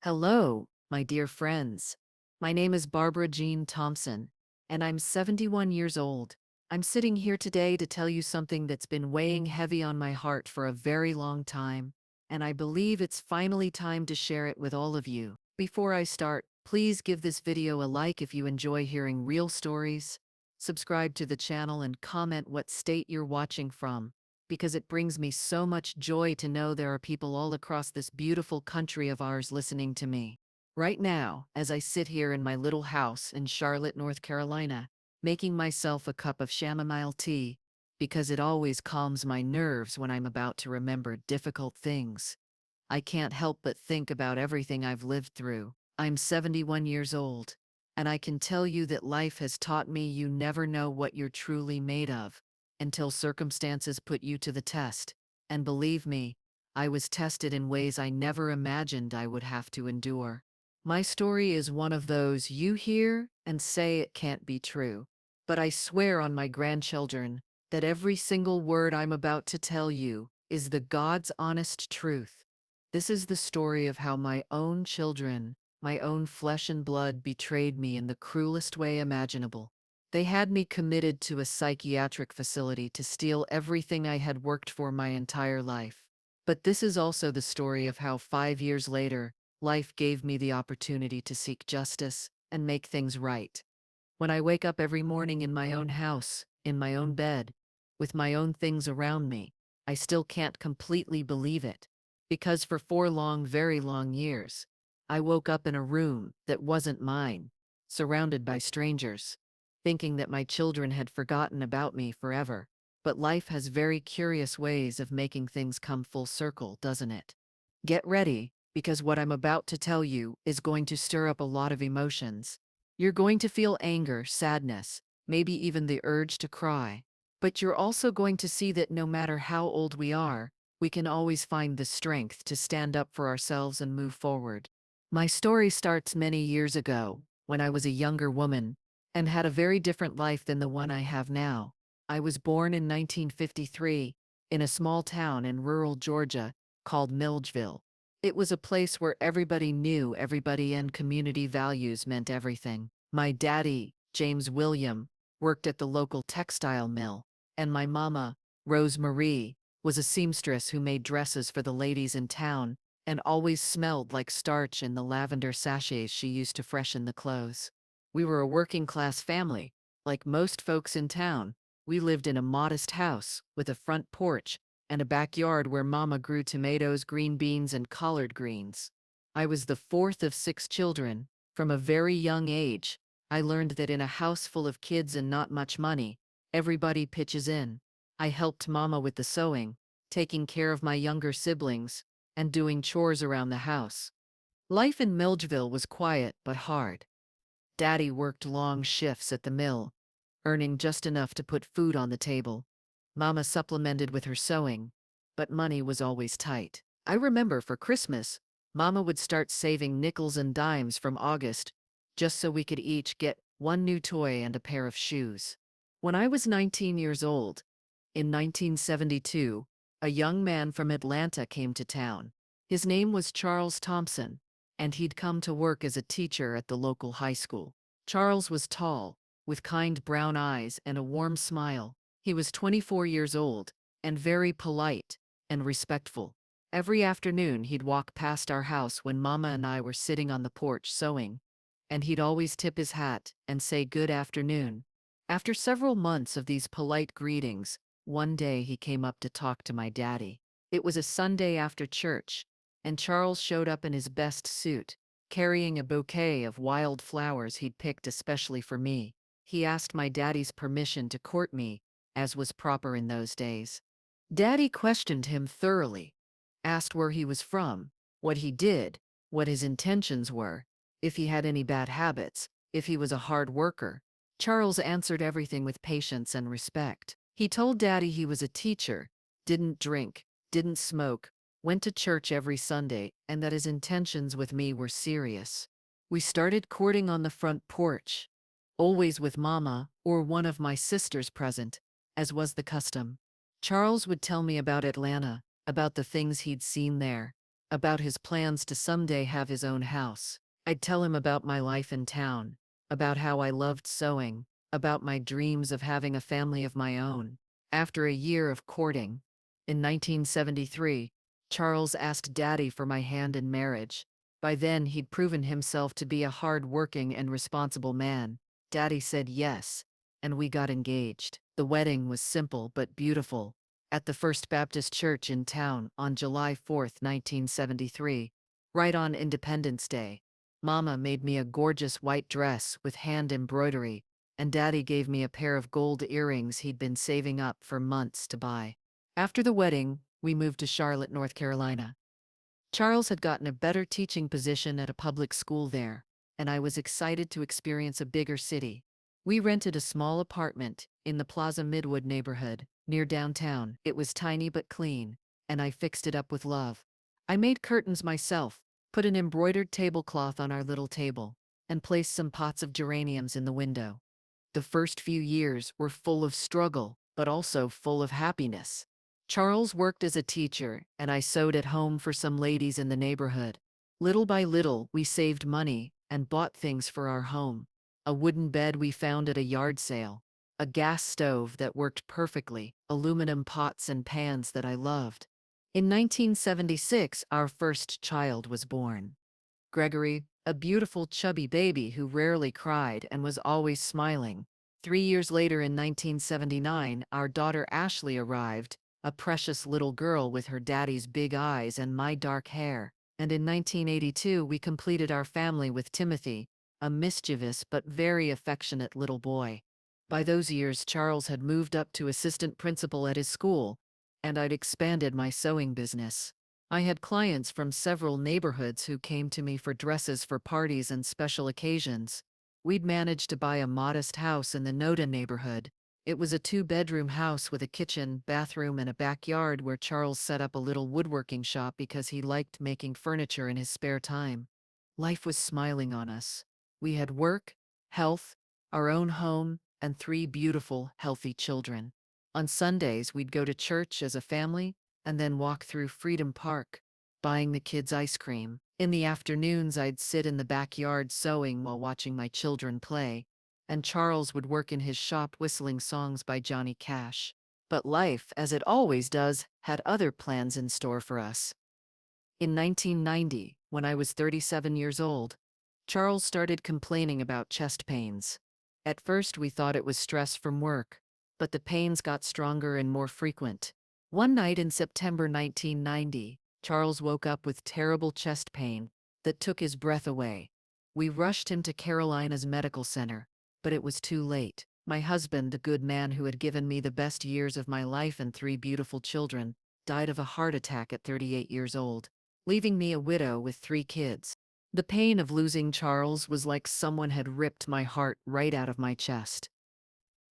Hello, my dear friends. My name is Barbara Jean Thompson, and I'm 71 years old. I'm sitting here today to tell you something that's been weighing heavy on my heart for a very long time, and I believe it's finally time to share it with all of you. Before I start, please give this video a like if you enjoy hearing real stories, subscribe to the channel, and comment what state you're watching from, because it brings me so much joy to know there are people all across this beautiful country of ours listening to me. Right now, as I sit here in my little house in Charlotte, North Carolina, making myself a cup of chamomile tea, because it always calms my nerves when I'm about to remember difficult things. I can't help but think about everything I've lived through. I'm 71 years old, and I can tell you that life has taught me you never know what you're truly made of until circumstances put you to the test. And believe me, I was tested in ways I never imagined I would have to endure. My story is one of those you hear and say it can't be true. But I swear on my grandchildren that every single word I'm about to tell you is the God's honest truth. This is the story of how my own children, my own flesh and blood, betrayed me in the cruelest way imaginable. They had me committed to a psychiatric facility to steal everything I had worked for my entire life. But this is also the story of how 5 years later, life gave me the opportunity to seek justice and make things right. When I wake up every morning in my own house, in my own bed, with my own things around me, I still can't completely believe it. Because for 4 long, very long years, I woke up in a room that wasn't mine, surrounded by strangers, thinking that my children had forgotten about me forever. But life has very curious ways of making things come full circle, doesn't it? Get ready, because what I'm about to tell you is going to stir up a lot of emotions. You're going to feel anger, sadness, maybe even the urge to cry. But you're also going to see that no matter how old we are, we can always find the strength to stand up for ourselves and move forward. My story starts many years ago, when I was a younger woman, and had a very different life than the one I have now. I was born in 1953, in a small town in rural Georgia called Milledgeville. It was a place where everybody knew everybody and community values meant everything. My daddy, James William, worked at the local textile mill, and my mama, Rose Marie, was a seamstress who made dresses for the ladies in town and always smelled like starch in the lavender sachets she used to freshen the clothes. We were a working class family. Like most folks in town, we lived in a modest house with a front porch and a backyard where Mama grew tomatoes, green beans, and collard greens. I was the fourth of 6 children. From a very young age, I learned that in a house full of kids and not much money, everybody pitches in. I helped Mama with the sewing, taking care of my younger siblings, and doing chores around the house. Life in Milledgeville was quiet but hard. Daddy worked long shifts at the mill, earning just enough to put food on the table. Mama supplemented with her sewing, but money was always tight. I remember for Christmas, Mama would start saving nickels and dimes from August, just so we could each get one new toy and a pair of shoes. When I was 19 years old, in 1972, a young man from Atlanta came to town. His name was Charles Thompson, and he'd come to work as a teacher at the local high school. Charles was tall, with kind brown eyes and a warm smile. He was 24 years old, and very polite and respectful. Every afternoon he'd walk past our house when Mama and I were sitting on the porch sewing, and he'd always tip his hat and say good afternoon. After several months of these polite greetings, one day he came up to talk to my daddy. It was a Sunday after church, and Charles showed up in his best suit, carrying a bouquet of wild flowers he'd picked especially for me. He asked my daddy's permission to court me, as was proper in those days. Daddy questioned him thoroughly, asked where he was from, what he did, what his intentions were, if he had any bad habits, if he was a hard worker. Charles answered everything with patience and respect. He told Daddy he was a teacher, didn't drink, didn't smoke, went to church every Sunday, and that his intentions with me were serious. We started courting on the front porch, always with Mama or one of my sisters present, as was the custom. Charles would tell me about Atlanta, about the things he'd seen there, about his plans to someday have his own house. I'd tell him about my life in town, about how I loved sewing, about my dreams of having a family of my own. After a year of courting, in 1973, Charles asked Daddy for my hand in marriage. By then, he'd proven himself to be a hard-working and responsible man. Daddy said yes, and we got engaged. The wedding was simple but beautiful, at the First Baptist Church in town on July 4th, 1973, right on Independence Day. Mama made me a gorgeous white dress with hand embroidery, and Daddy gave me a pair of gold earrings he'd been saving up for months to buy. After the wedding, we moved to Charlotte, North Carolina. Charles had gotten a better teaching position at a public school there, and I was excited to experience a bigger city. We rented a small apartment in the Plaza Midwood neighborhood, near downtown. It was tiny but clean, and I fixed it up with love. I made curtains myself, put an embroidered tablecloth on our little table, and placed some pots of geraniums in the window. The first few years were full of struggle, but also full of happiness. Charles worked as a teacher, and I sewed at home for some ladies in the neighborhood. Little by little, we saved money and bought things for our home. A wooden bed we found at a yard sale, a gas stove that worked perfectly, aluminum pots and pans that I loved. In 1976, our first child was born. Gregory, a beautiful chubby baby who rarely cried and was always smiling. 3 years later in 1979, our daughter Ashley arrived, a precious little girl with her daddy's big eyes and my dark hair. And in 1982, we completed our family with Timothy, a mischievous but very affectionate little boy. By those years, Charles had moved up to assistant principal at his school, and I'd expanded my sewing business. I had clients from several neighborhoods who came to me for dresses for parties and special occasions. We'd managed to buy a modest house in the Noda neighborhood. It was a 2-bedroom house with a kitchen, bathroom, and a backyard where Charles set up a little woodworking shop because he liked making furniture in his spare time. Life was smiling on us. We had work, health, our own home, and 3 beautiful, healthy children. On Sundays, we'd go to church as a family and then walk through Freedom Park, buying the kids ice cream. In the afternoons, I'd sit in the backyard sewing while watching my children play, and Charles would work in his shop whistling songs by Johnny Cash. But life, as it always does, had other plans in store for us. In 1990, when I was 37 years old, Charles started complaining about chest pains. At first, we thought it was stress from work, but the pains got stronger and more frequent. One night in September 1990, Charles woke up with terrible chest pain that took his breath away. We rushed him to Carolina's medical center, but it was too late. My husband, a good man who had given me the best years of my life and 3 beautiful children, died of a heart attack at 38 years old, leaving me a widow with 3 kids. The pain of losing Charles was like someone had ripped my heart right out of my chest.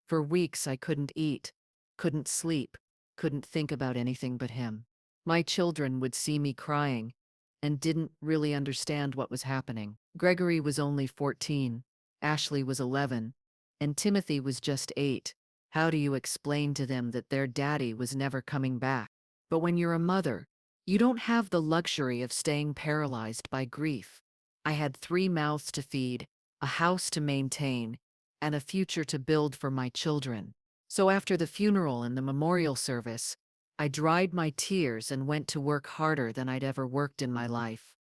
For weeks I couldn't eat, couldn't sleep, couldn't think about anything but him. My children would see me crying and didn't really understand what was happening. Gregory was only 14, Ashley was 11, and Timothy was just 8. How do you explain to them that their daddy was never coming back? But when you're a mother, you don't have the luxury of staying paralyzed by grief. I had 3 mouths to feed, a house to maintain, and a future to build for my children. So after the funeral and the memorial service, I dried my tears and went to work harder than I'd ever worked in my life.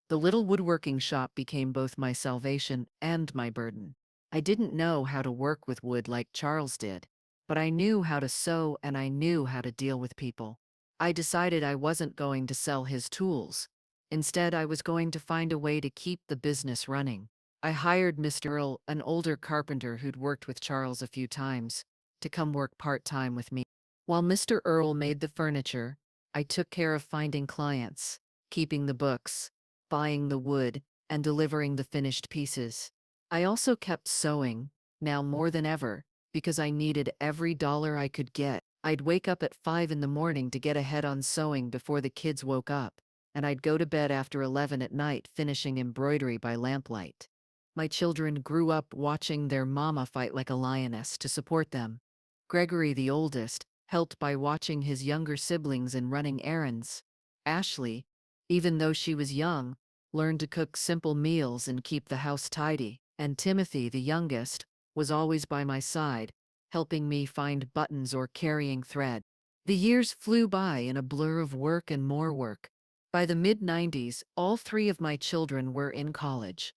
The little woodworking shop became both my salvation and my burden. I didn't know how to work with wood like Charles did, but I knew how to sew and I knew how to deal with people. I decided I wasn't going to sell his tools. Instead, I was going to find a way to keep the business running. I hired Mr. Earl, an older carpenter who'd worked with Charles a few times, to come work part-time with me. While Mr. Earl made the furniture, I took care of finding clients, keeping the books, buying the wood, and delivering the finished pieces. I also kept sewing, now more than ever, because I needed every dollar I could get. I'd wake up at 5 in the morning to get ahead on sewing before the kids woke up, and I'd go to bed after 11 at night finishing embroidery by lamplight. My children grew up watching their mama fight like a lioness to support them. Gregory, the oldest, helped by watching his younger siblings and running errands. Ashley, even though she was young, learned to cook simple meals and keep the house tidy. And Timothy, the youngest, was always by my side, helping me find buttons or carrying thread. The years flew by in a blur of work and more work. By the mid-90s, all three of my children were in college.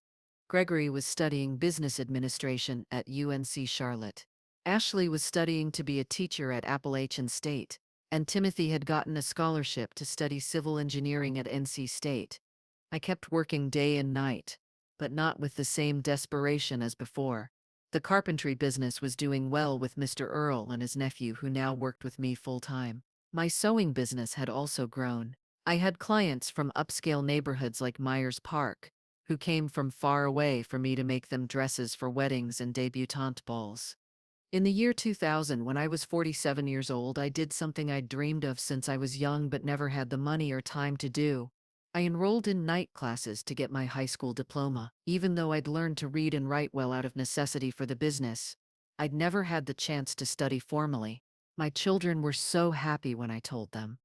Gregory was studying business administration at UNC Charlotte. Ashley was studying to be a teacher at Appalachian State, and Timothy had gotten a scholarship to study civil engineering at NC State. I kept working day and night, but not with the same desperation as before. The carpentry business was doing well with Mr. Earl and his nephew, who now worked with me full-time. My sewing business had also grown. I had clients from upscale neighborhoods like Myers Park, who came from far away for me to make them dresses for weddings and debutante balls. In the year 2000, when I was 47 years old, I did something I'd dreamed of since I was young but never had the money or time to do. I enrolled in night classes to get my high school diploma. Even though I'd learned to read and write well out of necessity for the business, I'd never had the chance to study formally. My children were so happy when I told them.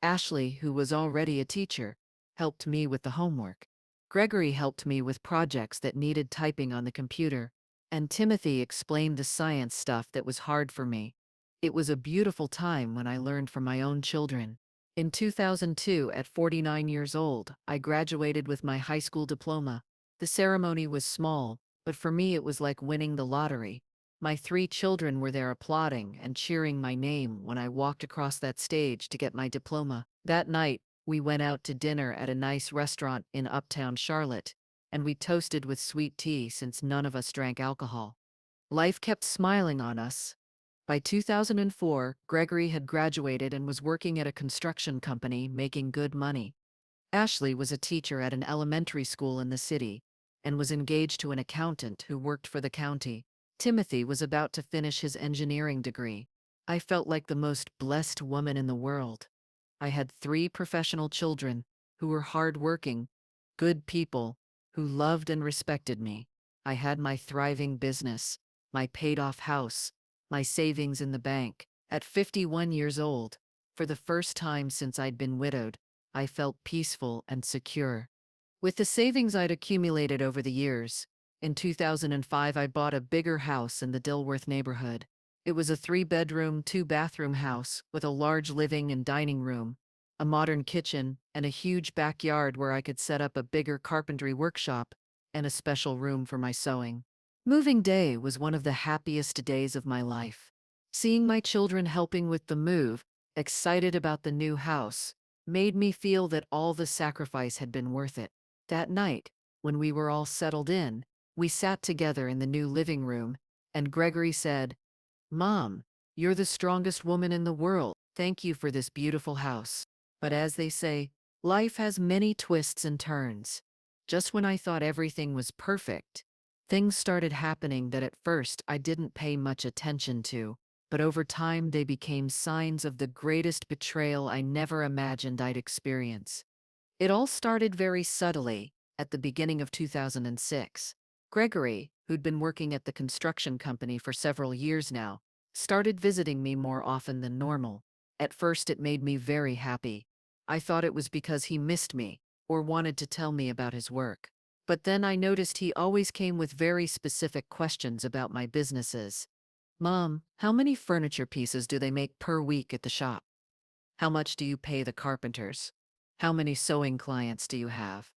Ashley, who was already a teacher, helped me with the homework. Gregory helped me with projects that needed typing on the computer, and Timothy explained the science stuff that was hard for me. It was a beautiful time when I learned from my own children. In 2002, at 49 years old, I graduated with my high school diploma. The ceremony was small, but for me it was like winning the lottery. My three children were there applauding and cheering my name when I walked across that stage to get my diploma. That night, we went out to dinner at a nice restaurant in uptown Charlotte, and we toasted with sweet tea since none of us drank alcohol. Life kept smiling on us. By 2004, Gregory had graduated and was working at a construction company making good money. Ashley was a teacher at an elementary school in the city and was engaged to an accountant who worked for the county. Timothy was about to finish his engineering degree. I felt like the most blessed woman in the world. I had three professional children who were hardworking, good people, who loved and respected me. I had my thriving business, my paid-off house, my savings in the bank. At 51 years old, for the first time since I'd been widowed, I felt peaceful and secure. With the savings I'd accumulated over the years, in 2005 I bought a bigger house in the Dilworth neighborhood. It was a 3-bedroom, 2-bathroom house with a large living and dining room, a modern kitchen, and a huge backyard where I could set up a bigger carpentry workshop and a special room for my sewing. Moving day was one of the happiest days of my life. Seeing my children helping with the move, excited about the new house, made me feel that all the sacrifice had been worth it. That night, when we were all settled in, we sat together in the new living room, and Gregory said, "Mom, you're the strongest woman in the world. Thank you for this beautiful house." But as they say, life has many twists and turns. Just when I thought everything was perfect, things started happening that at first I didn't pay much attention to, but over time they became signs of the greatest betrayal I never imagined I'd experience. It all started very subtly, at the beginning of 2006. Gregory, who'd been working at the construction company for several years now, started visiting me more often than normal. At first it made me very happy. I thought it was because he missed me, or wanted to tell me about his work. But then I noticed he always came with very specific questions about my businesses. "Mom, how many furniture pieces do they make per week at the shop? How much do you pay the carpenters? How many sewing clients do you have?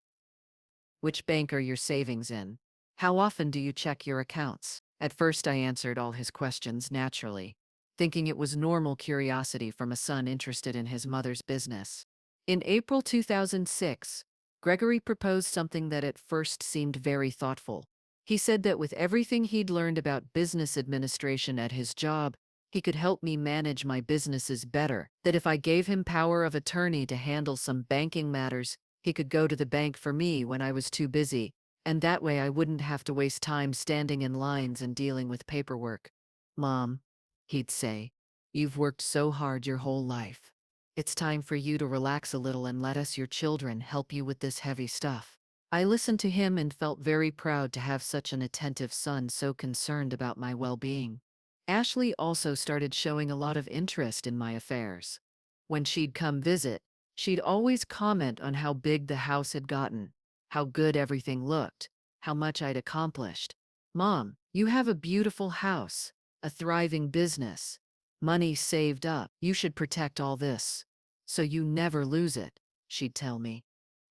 Which bank are your savings in? How often do you check your accounts?" At first I answered all his questions naturally, thinking it was normal curiosity from a son interested in his mother's business. In April 2006, Gregory proposed something that at first seemed very thoughtful. He said that with everything he'd learned about business administration at his job, he could help me manage my businesses better, that if I gave him power of attorney to handle some banking matters, he could go to the bank for me when I was too busy, and that way I wouldn't have to waste time standing in lines and dealing with paperwork. "Mom," he'd say, "you've worked so hard your whole life. It's time for you to relax a little and let us, your children, help you with this heavy stuff." I listened to him and felt very proud to have such an attentive son so concerned about my well-being. Ashley also started showing a lot of interest in my affairs. When she'd come visit, She'd always comment on how big the house had gotten, how good everything looked, how much I'd accomplished. Mom, you have a beautiful house, a thriving business, money saved up. You should protect all this so you never lose it, she'd tell me.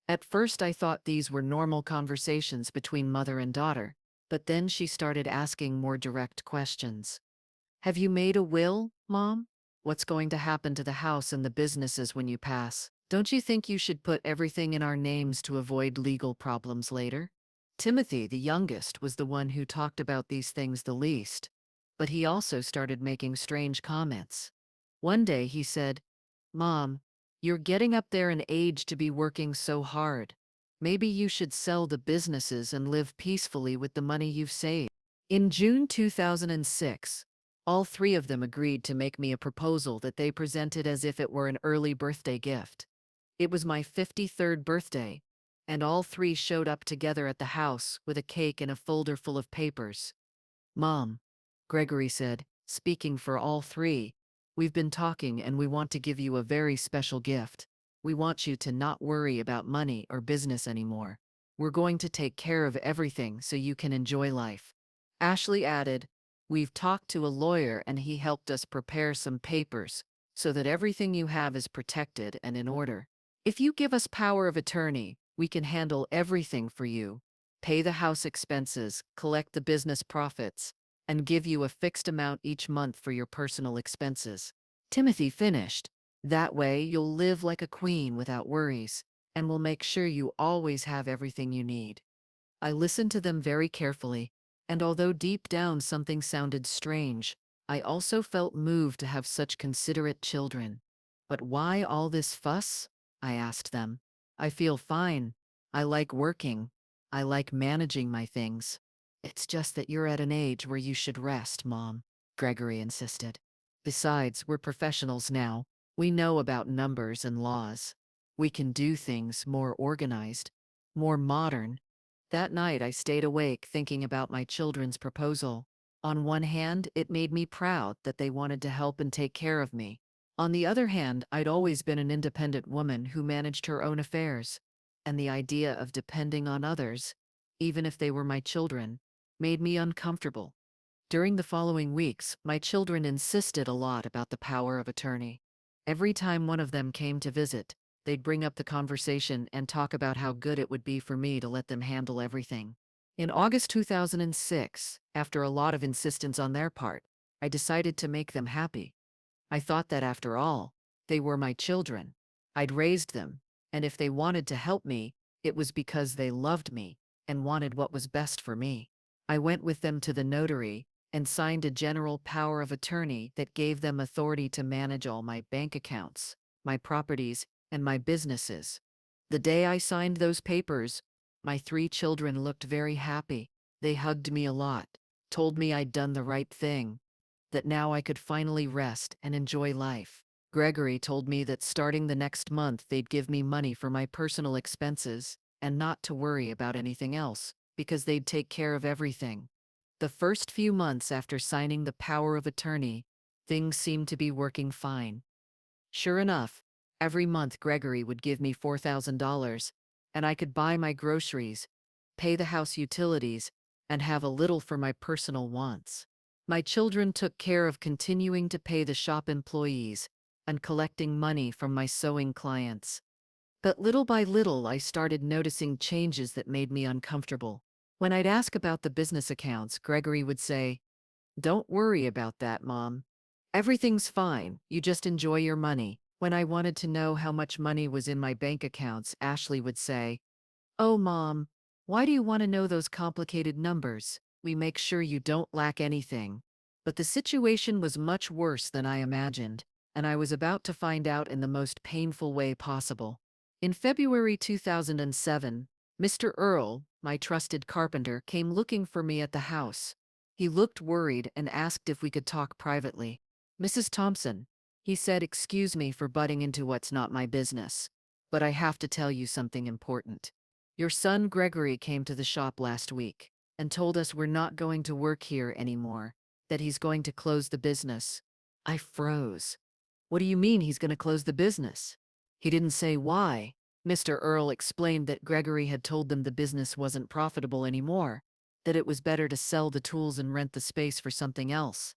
At first, I thought these were normal conversations between mother and daughter, but then she started asking more direct questions. Have you made a will, Mom? What's going to happen to the house and the businesses when you pass? Don't you think you should put everything in our names to avoid legal problems later? Timothy, the youngest, was the one who talked about these things the least, but he also started making strange comments. One day he said, Mom, you're getting up there in age to be working so hard. Maybe you should sell the businesses and live peacefully with the money you've saved. In June 2006, all three of them agreed to make me a proposal that they presented as if it were an early birthday gift. It was my 53rd birthday, and all three showed up together at the house with a cake and a folder full of papers. Mom, Gregory said, speaking for all three, we've been talking and we want to give you a very special gift. We want you to not worry about money or business anymore. We're going to take care of everything so you can enjoy life. Ashley added, we've talked to a lawyer and he helped us prepare some papers so that everything you have is protected and in order. If you give us power of attorney, we can handle everything for you, pay the house expenses, collect the business profits, and give you a fixed amount each month for your personal expenses. Timothy finished. That way you'll live like a queen without worries, and we'll make sure you always have everything you need. I listened to them very carefully, and although deep down something sounded strange, I also felt moved to have such considerate children. But why all this fuss? I asked them. I feel fine. I like working. I like managing my things. It's just that you're at an age where you should rest, Mom, Gregory insisted. Besides, we're professionals now. We know about numbers and laws. We can do things more organized, more modern. That night I stayed awake thinking about my children's proposal. On one hand, it made me proud that they wanted to help and take care of me. On the other hand, I'd always been an independent woman who managed her own affairs, and the idea of depending on others, even if they were my children, made me uncomfortable. During the following weeks, my children insisted a lot about the power of attorney. Every time one of them came to visit, they'd bring up the conversation and talk about how good it would be for me to let them handle everything. In August 2006, after a lot of insistence on their part, I decided to make them happy. I thought that after all, they were my children. I'd raised them, and if they wanted to help me, it was because they loved me and wanted what was best for me. I went with them to the notary and signed a general power of attorney that gave them authority to manage all my bank accounts, my properties, and my businesses. The day I signed those papers, my three children looked very happy. They hugged me a lot, told me I'd done the right thing, that now I could finally rest and enjoy life. Gregory told me that starting the next month they'd give me money for my personal expenses and not to worry about anything else, because they'd take care of everything. The first few months after signing the power of attorney, things seemed to be working fine. Sure enough, every month Gregory would give me $4,000, and I could buy my groceries, pay the house utilities, and have a little for my personal wants. My children took care of continuing to pay the shop employees and collecting money from my sewing clients. But little by little, I started noticing changes that made me uncomfortable. When I'd ask about the business accounts, Gregory would say, "Don't worry about that, Mom. Everything's fine, you just enjoy your money." When I wanted to know how much money was in my bank accounts, Ashley would say, "Oh, Mom, why do you want to know those complicated numbers? We make sure you don't lack anything." But the situation was much worse than I imagined, and I was about to find out in the most painful way possible. In February 2007, Mr. Earl, my trusted carpenter, came looking for me at the house. He looked worried and asked if we could talk privately. "Mrs. Thompson," he said, "excuse me for butting into what's not my business, but I have to tell you something important. Your son Gregory came to the shop last week and told us we're not going to work here anymore, that he's going to close the business." I froze. "What do you mean he's going to close the business?" He didn't say why. Mr. Earl explained that Gregory had told them the business wasn't profitable anymore, that it was better to sell the tools and rent the space for something else.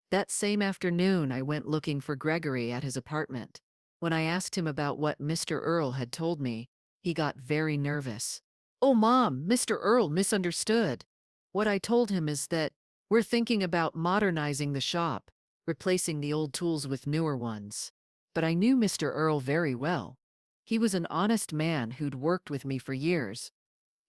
That same afternoon, I went looking for Gregory at his apartment. When I asked him about what Mr. Earl had told me, he got very nervous. Oh, Mom, Mr. Earl misunderstood. What I told him is that we're thinking about modernizing the shop, replacing the old tools with newer ones. But I knew Mr. Earl very well. He was an honest man who'd worked with me for years.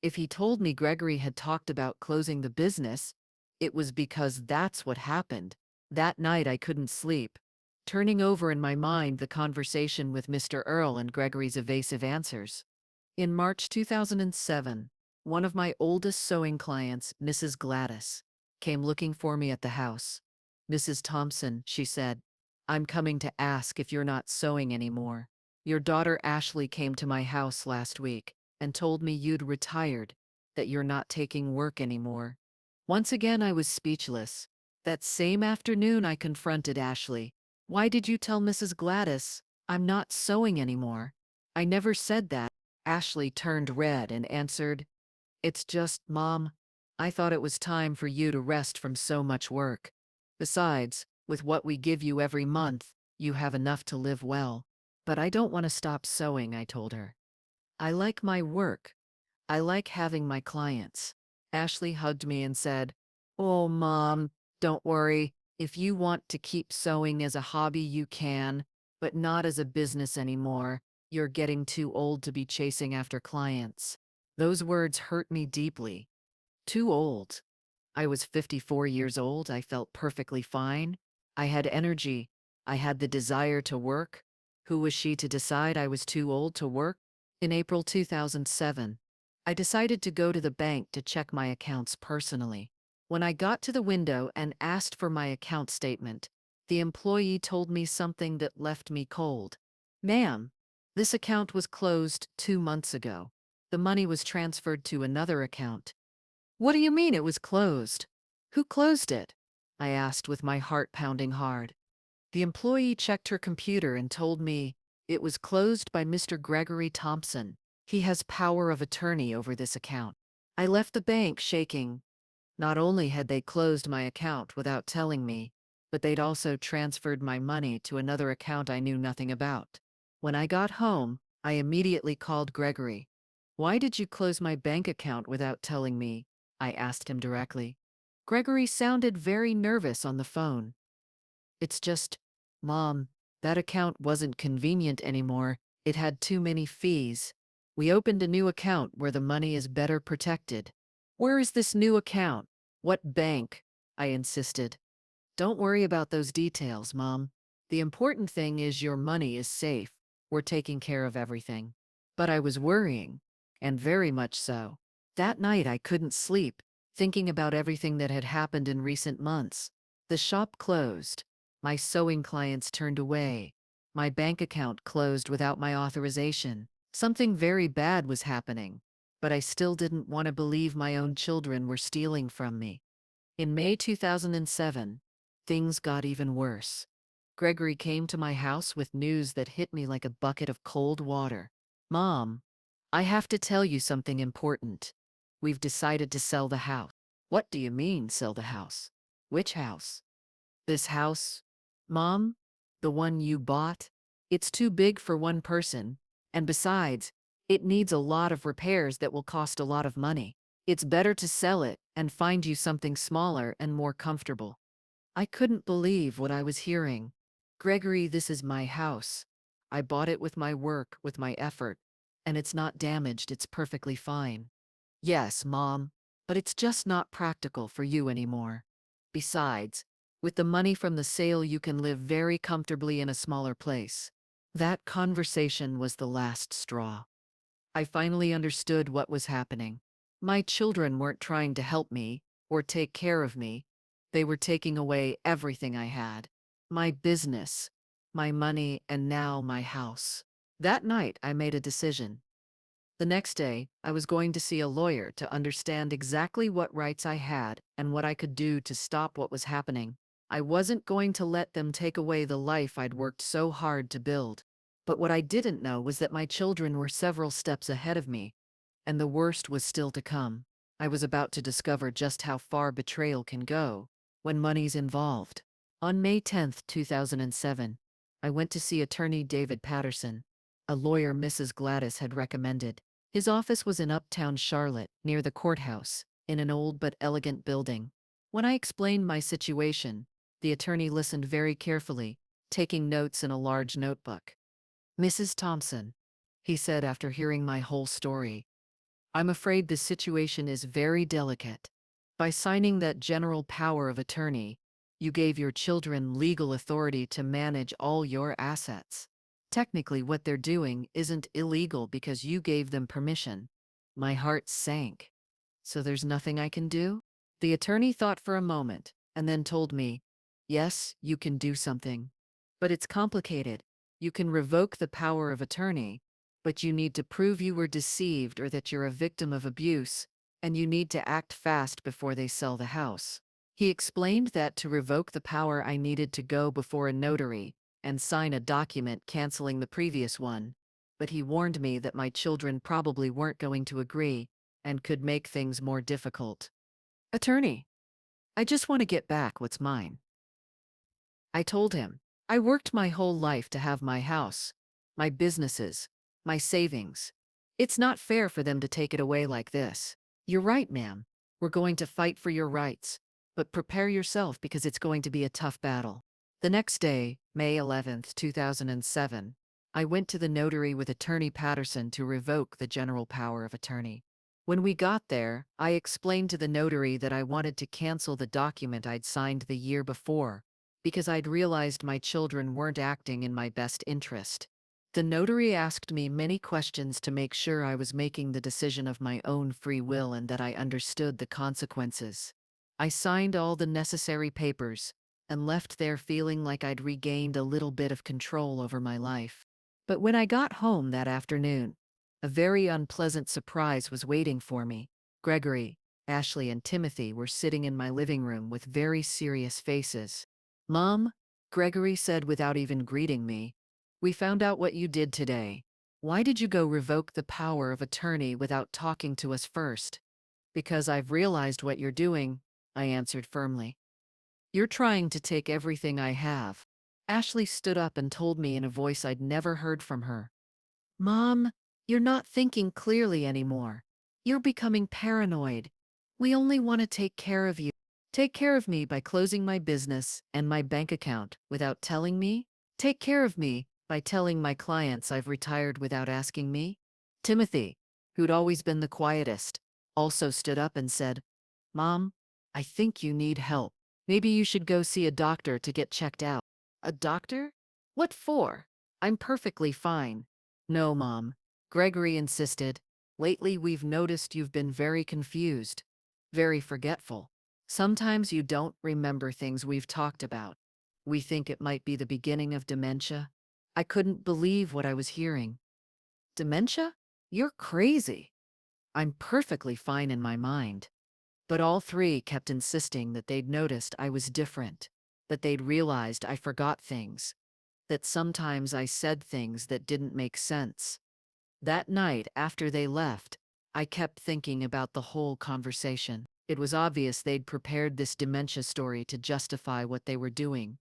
If he told me Gregory had talked about closing the business, it was because that's what happened. That night I couldn't sleep, turning over in my mind the conversation with Mr. Earl and Gregory's evasive answers. In March 2007, one of my oldest sewing clients, Mrs. Gladys, came looking for me at the house. "Mrs. Thompson," she said, "I'm coming to ask if you're not sewing anymore. Your daughter Ashley came to my house last week and told me you'd retired, that you're not taking work anymore." Once again, I was speechless. That same afternoon, I confronted Ashley. "Why did you tell Mrs. Gladys I'm not sewing anymore? I never said that." Ashley turned red and answered, "It's just, Mom, I thought it was time for you to rest from so much work. Besides, with what we give you every month, you have enough to live well." "But I don't want to stop sewing," I told her. "I like my work. I like having my clients." Ashley hugged me and said, "Oh, Mom, don't worry. If you want to keep sewing as a hobby, you can, but not as a business anymore. You're getting too old to be chasing after clients." Those words hurt me deeply. Too old. I was 54 years old. I felt perfectly fine. I had energy. I had the desire to work. Who was she to decide I was too old to work? In April 2007, I decided to go to the bank to check my accounts personally. When I got to the window and asked for my account statement, the employee told me something that left me cold. "Ma'am, this account was closed 2 months ago. The money was transferred to another account." "What do you mean it was closed? Who closed it?" I asked with my heart pounding hard. The employee checked her computer and told me it was closed by Mr. Gregory Thompson. He has power of attorney over this account. I left the bank shaking. Not only had they closed my account without telling me, but they'd also transferred my money to another account I knew nothing about. When I got home, I immediately called Gregory. "Why did you close my bank account without telling me?" I asked him directly. Gregory sounded very nervous on the phone. "It's just, Mom, that account wasn't convenient anymore. It had too many fees. We opened a new account where the money is better protected." "Where is this new account? What bank?" I insisted. "Don't worry about those details, Mom. The important thing is your money is safe. We're taking care of everything." But I was worrying, and very much so. That night I couldn't sleep, thinking about everything that had happened in recent months. The shop closed. My sewing clients turned away. My bank account closed without my authorization. Something very bad was happening, but I still didn't want to believe my own children were stealing from me. In May 2007, things got even worse. Gregory came to my house with news that hit me like a bucket of cold water. "Mom, I have to tell you something important. We've decided to sell the house." "What do you mean, sell the house? Which house?" "This house, Mom, the one you bought. It's too big for one person, and besides, it needs a lot of repairs that will cost a lot of money. It's better to sell it and find you something smaller and more comfortable." I couldn't believe what I was hearing. "Gregory, this is my house. I bought it with my work, with my effort, and it's not damaged, it's perfectly fine." "Yes, Mom, but it's just not practical for you anymore. Besides, with the money from the sale, you can live very comfortably in a smaller place." That conversation was the last straw. I finally understood what was happening. My children weren't trying to help me or take care of me. They were taking away everything I had. My business, my money, and now my house. That night, I made a decision. The next day, I was going to see a lawyer to understand exactly what rights I had and what I could do to stop what was happening. I wasn't going to let them take away the life I'd worked so hard to build. But what I didn't know was that my children were several steps ahead of me, and the worst was still to come. I was about to discover just how far betrayal can go when money's involved. On May 10th, 2007, I went to see attorney David Patterson, a lawyer Mrs. Gladys had recommended. His office was in uptown Charlotte, near the courthouse, in an old but elegant building. When I explained my situation, the attorney listened very carefully, taking notes in a large notebook. "Mrs. Thompson," he said after hearing my whole story, "I'm afraid this situation is very delicate. By signing that general power of attorney, you gave your children legal authority to manage all your assets. Technically, what they're doing isn't illegal because you gave them permission." My heart sank. "So there's nothing I can do?" The attorney thought for a moment and then told me, "Yes, you can do something. But it's complicated. You can revoke the power of attorney, but you need to prove you were deceived or that you're a victim of abuse, and you need to act fast before they sell the house." He explained that to revoke the power I needed to go before a notary and sign a document canceling the previous one, but he warned me that my children probably weren't going to agree and could make things more difficult. "Attorney, I just want to get back what's mine," I told him. "I worked my whole life to have my house, my businesses, my savings. It's not fair for them to take it away like this." "You're right, ma'am. We're going to fight for your rights, but prepare yourself because it's going to be a tough battle." The next day, May 11th, 2007, I went to the notary with attorney Patterson to revoke the general power of attorney. When we got there, I explained to the notary that I wanted to cancel the document I'd signed the year before, because I'd realized my children weren't acting in my best interest. The notary asked me many questions to make sure I was making the decision of my own free will and that I understood the consequences. I signed all the necessary papers and left there feeling like I'd regained a little bit of control over my life. But when I got home that afternoon, a very unpleasant surprise was waiting for me. Gregory, Ashley, and Timothy were sitting in my living room with very serious faces. "Mom," Gregory said without even greeting me, "we found out what you did today. Why did you go revoke the power of attorney without talking to us first?" "Because I've realized what you're doing," I answered firmly. "You're trying to take everything I have." Ashley stood up and told me in a voice I'd never heard from her, "Mom, you're not thinking clearly anymore. You're becoming paranoid. We only want to take care of you." "Take care of me by closing my business and my bank account without telling me? Take care of me by telling my clients I've retired without asking me?" Timothy, who'd always been the quietest, also stood up and said, "Mom, I think you need help. Maybe you should go see a doctor to get checked out." "A doctor? What for? I'm perfectly fine." "No, Mom," Gregory insisted. "Lately we've noticed you've been very confused, very forgetful. Sometimes you don't remember things we've talked about. We think it might be the beginning of dementia." I couldn't believe what I was hearing. "Dementia? You're crazy." "I'm perfectly fine in my mind." But all three kept insisting that they'd noticed I was different, that they'd realized I forgot things, that sometimes I said things that didn't make sense. That night, after they left, I kept thinking about the whole conversation. It was obvious they'd prepared this dementia story to justify what they were doing.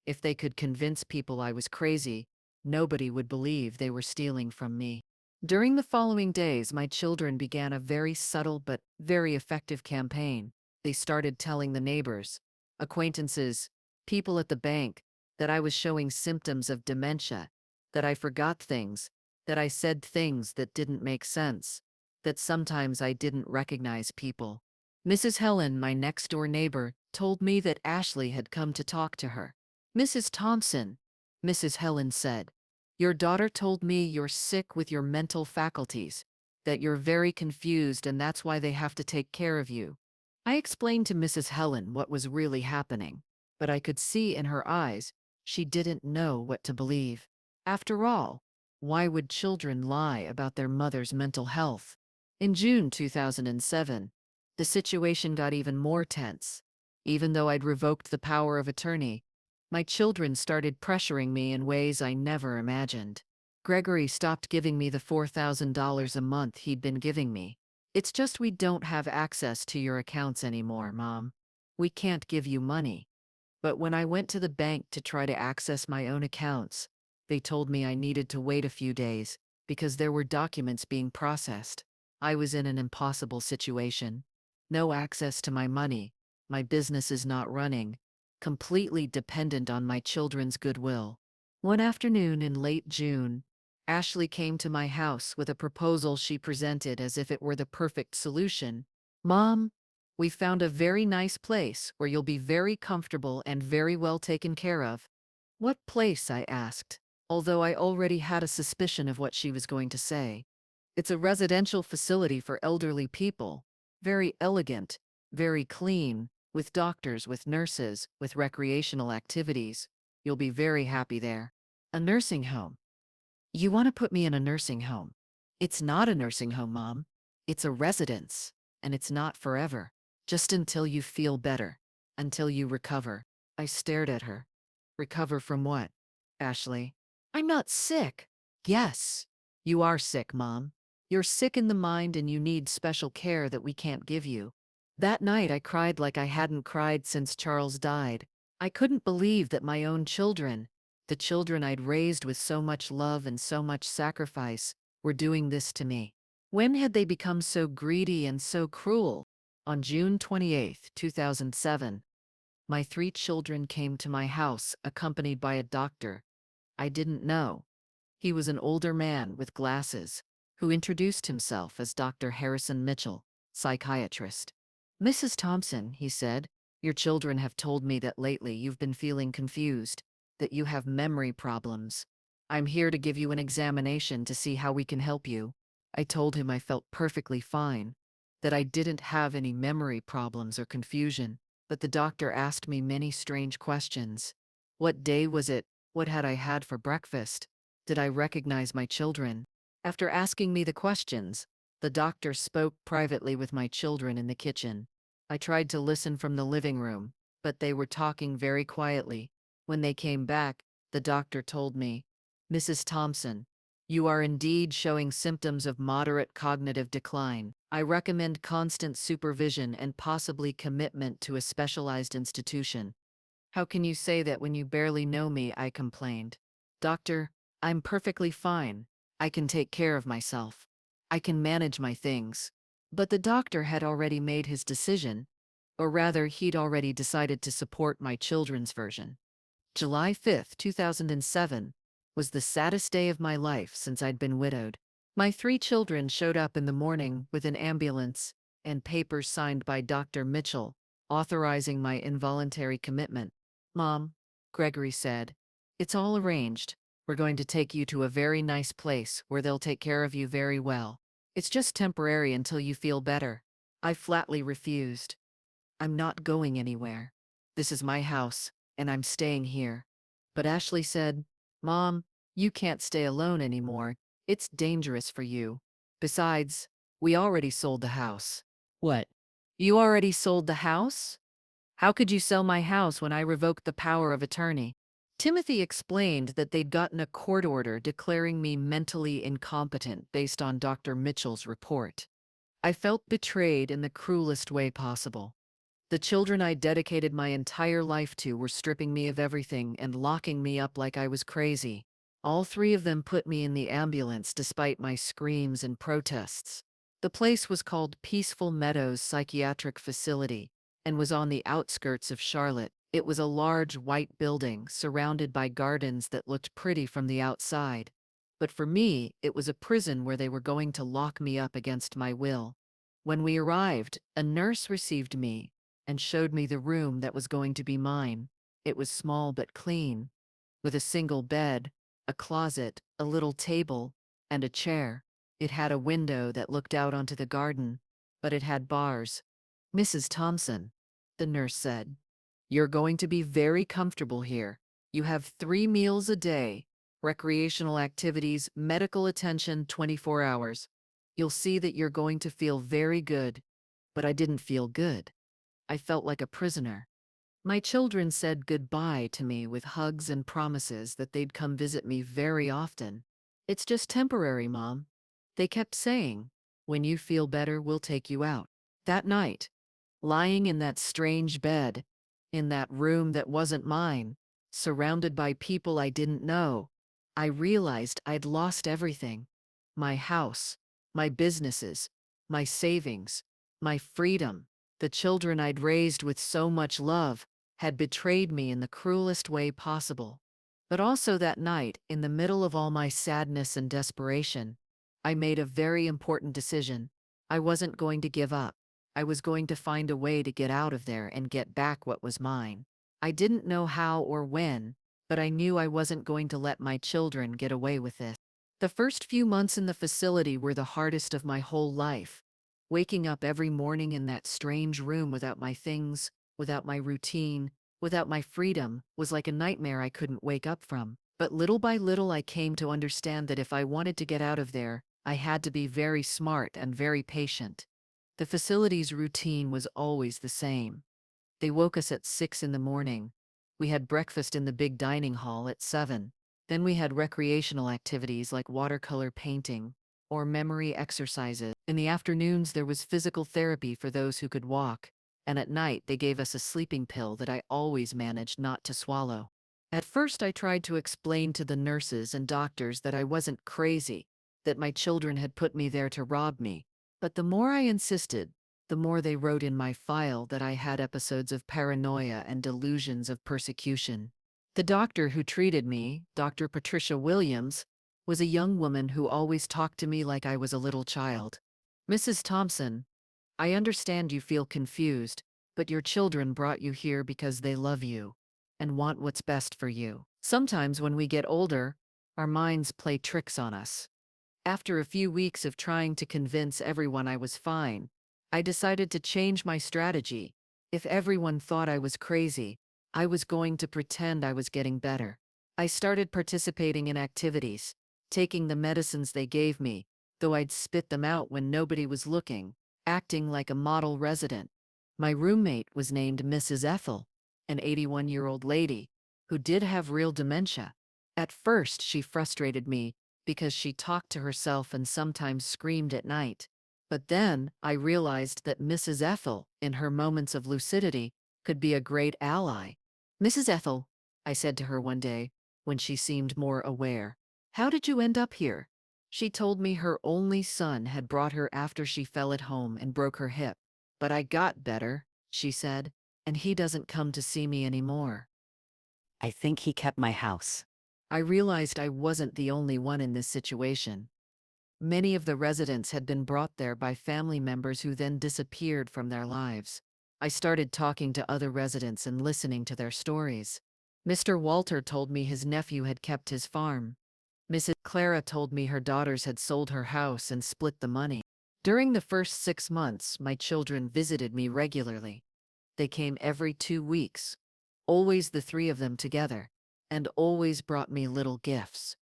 If they could convince people I was crazy, nobody would believe they were stealing from me. During the following days, my children began a very subtle but very effective campaign. They started telling the neighbors, acquaintances, people at the bank, that I was showing symptoms of dementia, that I forgot things, that I said things that didn't make sense, that sometimes I didn't recognize people. Mrs. Helen, my next-door neighbor, told me that Ashley had come to talk to her. "Mrs. Thompson," Mrs. Helen said, "your daughter told me you're sick with your mental faculties, that you're very confused and that's why they have to take care of you." I explained to Mrs. Helen what was really happening, but I could see in her eyes she didn't know what to believe. After all, why would children lie about their mother's mental health? In June 2007, the situation got even more tense. Even though I'd revoked the power of attorney, my children started pressuring me in ways I never imagined. Gregory stopped giving me the $4,000 a month he'd been giving me. It's just we don't have access to your accounts anymore, Mom. We can't give you money. But when I went to the bank to try to access my own accounts, they told me I needed to wait a few days because there were documents being processed. I was in an impossible situation. No access to my money. My business is not running. Completely dependent on my children's goodwill. One afternoon in late June, Ashley came to my house with a proposal she presented as if it were the perfect solution. Mom, we found a very nice place where you'll be very comfortable and very well taken care of. What place? I asked, although I already had a suspicion of what she was going to say. It's a residential facility for elderly people. Very elegant, very clean, with doctors, with nurses, with recreational activities. You'll be very happy there. A nursing home. You want to put me in a nursing home? It's not a nursing home, Mom. It's a residence, and it's not forever. Just until you feel better. Until you recover. I stared at her. Recover from what, Ashley? I'm not sick. Yes, you are sick, Mom. You're sick in the mind and you need special care that we can't give you. That night I cried like I hadn't cried since Charles died. I couldn't believe that my own children, the children I'd raised with so much love and so much sacrifice, were doing this to me. When had they become so greedy and so cruel? On June 28, 2007, my 3 children came to my house accompanied by a doctor I didn't know. He was an older man with glasses who introduced himself as Dr. Harrison Mitchell, psychiatrist. Mrs. Thompson, he said, your children have told me that lately you've been feeling confused, that you have memory problems. I'm here to give you an examination to see how we can help you. I told him I felt perfectly fine, that I didn't have any memory problems or confusion, but the doctor asked me many strange questions. What day was it? What had I had for breakfast? Did I recognize my children? After asking me the questions, the doctor spoke privately with my children in the kitchen. I tried to listen from the living room, but they were talking very quietly. When they came back, the doctor told me, Mrs. Thompson, you are indeed showing symptoms of moderate cognitive decline. I recommend constant supervision and possibly commitment to a specialized institution. How can you say that when you barely know me? I complained. Doctor, I'm perfectly fine. I can take care of myself. I can manage my things. But the doctor had already made his decision, or rather, he'd already decided to support my children's version. July 5, 2007, was the saddest day of my life since I'd been widowed. My 3 children showed up in the morning with an ambulance and papers signed by Dr. Mitchell, authorizing my involuntary commitment. Mom, Gregory said, it's all arranged. We're going to take you to a very nice place where they'll take care of you very well. It's just temporary until you feel better. I flatly refused. I'm not going anywhere. This is my house, and I'm staying here. But Ashley said, Mom, you can't stay alone anymore. It's dangerous for you. Besides, we already sold the house. What? You already sold the house? How could you sell my house when I revoked the power of attorney? Timothy explained that they'd gotten a court order declaring me mentally incompetent based on Dr. Mitchell's report. I felt betrayed in the cruelest way possible. The children I dedicated my entire life to were stripping me of everything and locking me up like I was crazy. All 3 of them put me in the ambulance despite my screams and protests. The place was called Peaceful Meadows Psychiatric Facility and was on the outskirts of Charlotte. It was a large white building surrounded by gardens that looked pretty from the outside. But for me, it was a prison where they were going to lock me up against my will. When we arrived, a nurse received me and showed me the room that was going to be mine. It was small but clean, with a single bed, a closet, a little table, and a chair. It had a window that looked out onto the garden, but it had bars. Mrs. Thompson, the nurse said, you're going to be very comfortable here. You have 3 meals a day, recreational activities, medical attention 24 hours. You'll see that you're going to feel very good. But I didn't feel good. I felt like a prisoner. My children said goodbye to me with hugs and promises that they'd come visit me very often. "It's just temporary, Mom." They kept saying, "When you feel better, we'll take you out." That night, lying in that strange bed, in that room that wasn't mine, surrounded by people I didn't know, I realized I'd lost everything. My house, my businesses, my savings, my freedom. The children I'd raised with so much love had betrayed me in the cruelest way possible. But also that night, in the middle of all my sadness and desperation, I made a very important decision. I wasn't going to give up. I was going to find a way to get out of there and get back what was mine. I didn't know how or when, but I knew I wasn't going to let my children get away with this. The first few months in the facility were the hardest of my whole life. Waking up every morning in that strange room without my things, without my routine, without my freedom, was like a nightmare I couldn't wake up from. But little by little, I came to understand that if I wanted to get out of there, I had to be very smart and very patient. The facility's routine was always the same. They woke us at 6 in the morning. We had breakfast in the big dining hall at 7. Then we had recreational activities like watercolor painting or memory exercises. In the afternoons, there was physical therapy for those who could walk. And at night, they gave us a sleeping pill that I always managed not to swallow. At first, I tried to explain to the nurses and doctors that I wasn't crazy, that my children had put me there to rob me. But the more I insisted, the more they wrote in my file that I had episodes of paranoia and delusions of persecution. The doctor who treated me, Dr. Patricia Williams, was a young woman who always talked to me like I was a little child. "Mrs. Thompson, I understand you feel confused, but your children brought you here because they love you and want what's best for you. Sometimes when we get older, our minds play tricks on us." After a few weeks of trying to convince everyone I was fine, I decided to change my strategy. If everyone thought I was crazy, I was going to pretend I was getting better. I started participating in activities, taking the medicines they gave me, though I'd spit them out when nobody was looking, acting like a model resident. My roommate was named Mrs. Ethel, an 81-year-old lady who did have real dementia. At first, she frustrated me because she talked to herself and sometimes screamed at night. But then I realized that Mrs. Ethel, in her moments of lucidity, could be a great ally. "Mrs. Ethel," I said to her one day, when she seemed more aware, "how did you end up here?" She told me her only son had brought her after she fell at home and broke her hip. "But I got better," she said, "and he doesn't come to see me anymore. I think he kept my house." I realized I wasn't the only one in this situation. Many of the residents had been brought there by family members who then disappeared from their lives. I started talking to other residents and listening to their stories. Mr. Walter told me his nephew had kept his farm. Mrs. Clara told me her daughters had sold her house and split the money. During the first 6 months, my children visited me regularly. They came every 2 weeks, always the three of them together, and always brought me little gifts: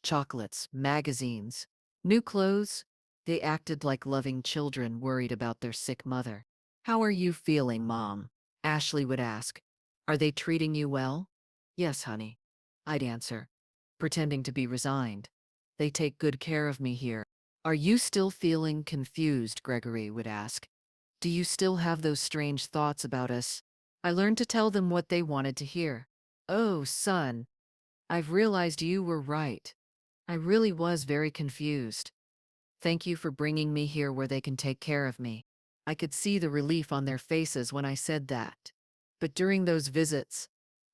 chocolates, magazines, new clothes. They acted like loving children worried about their sick mother. "How are you feeling, Mom?" Ashley would ask. "Are they treating you well?" "Yes, honey," I'd answer, pretending to be resigned. "They take good care of me here." "Are you still feeling confused?" Gregory would ask. "Do you still have those strange thoughts about us?" I learned to tell them what they wanted to hear. "Oh, son, I've realized you were right. I really was very confused. Thank you for bringing me here where they can take care of me." I could see the relief on their faces when I said that. But during those visits,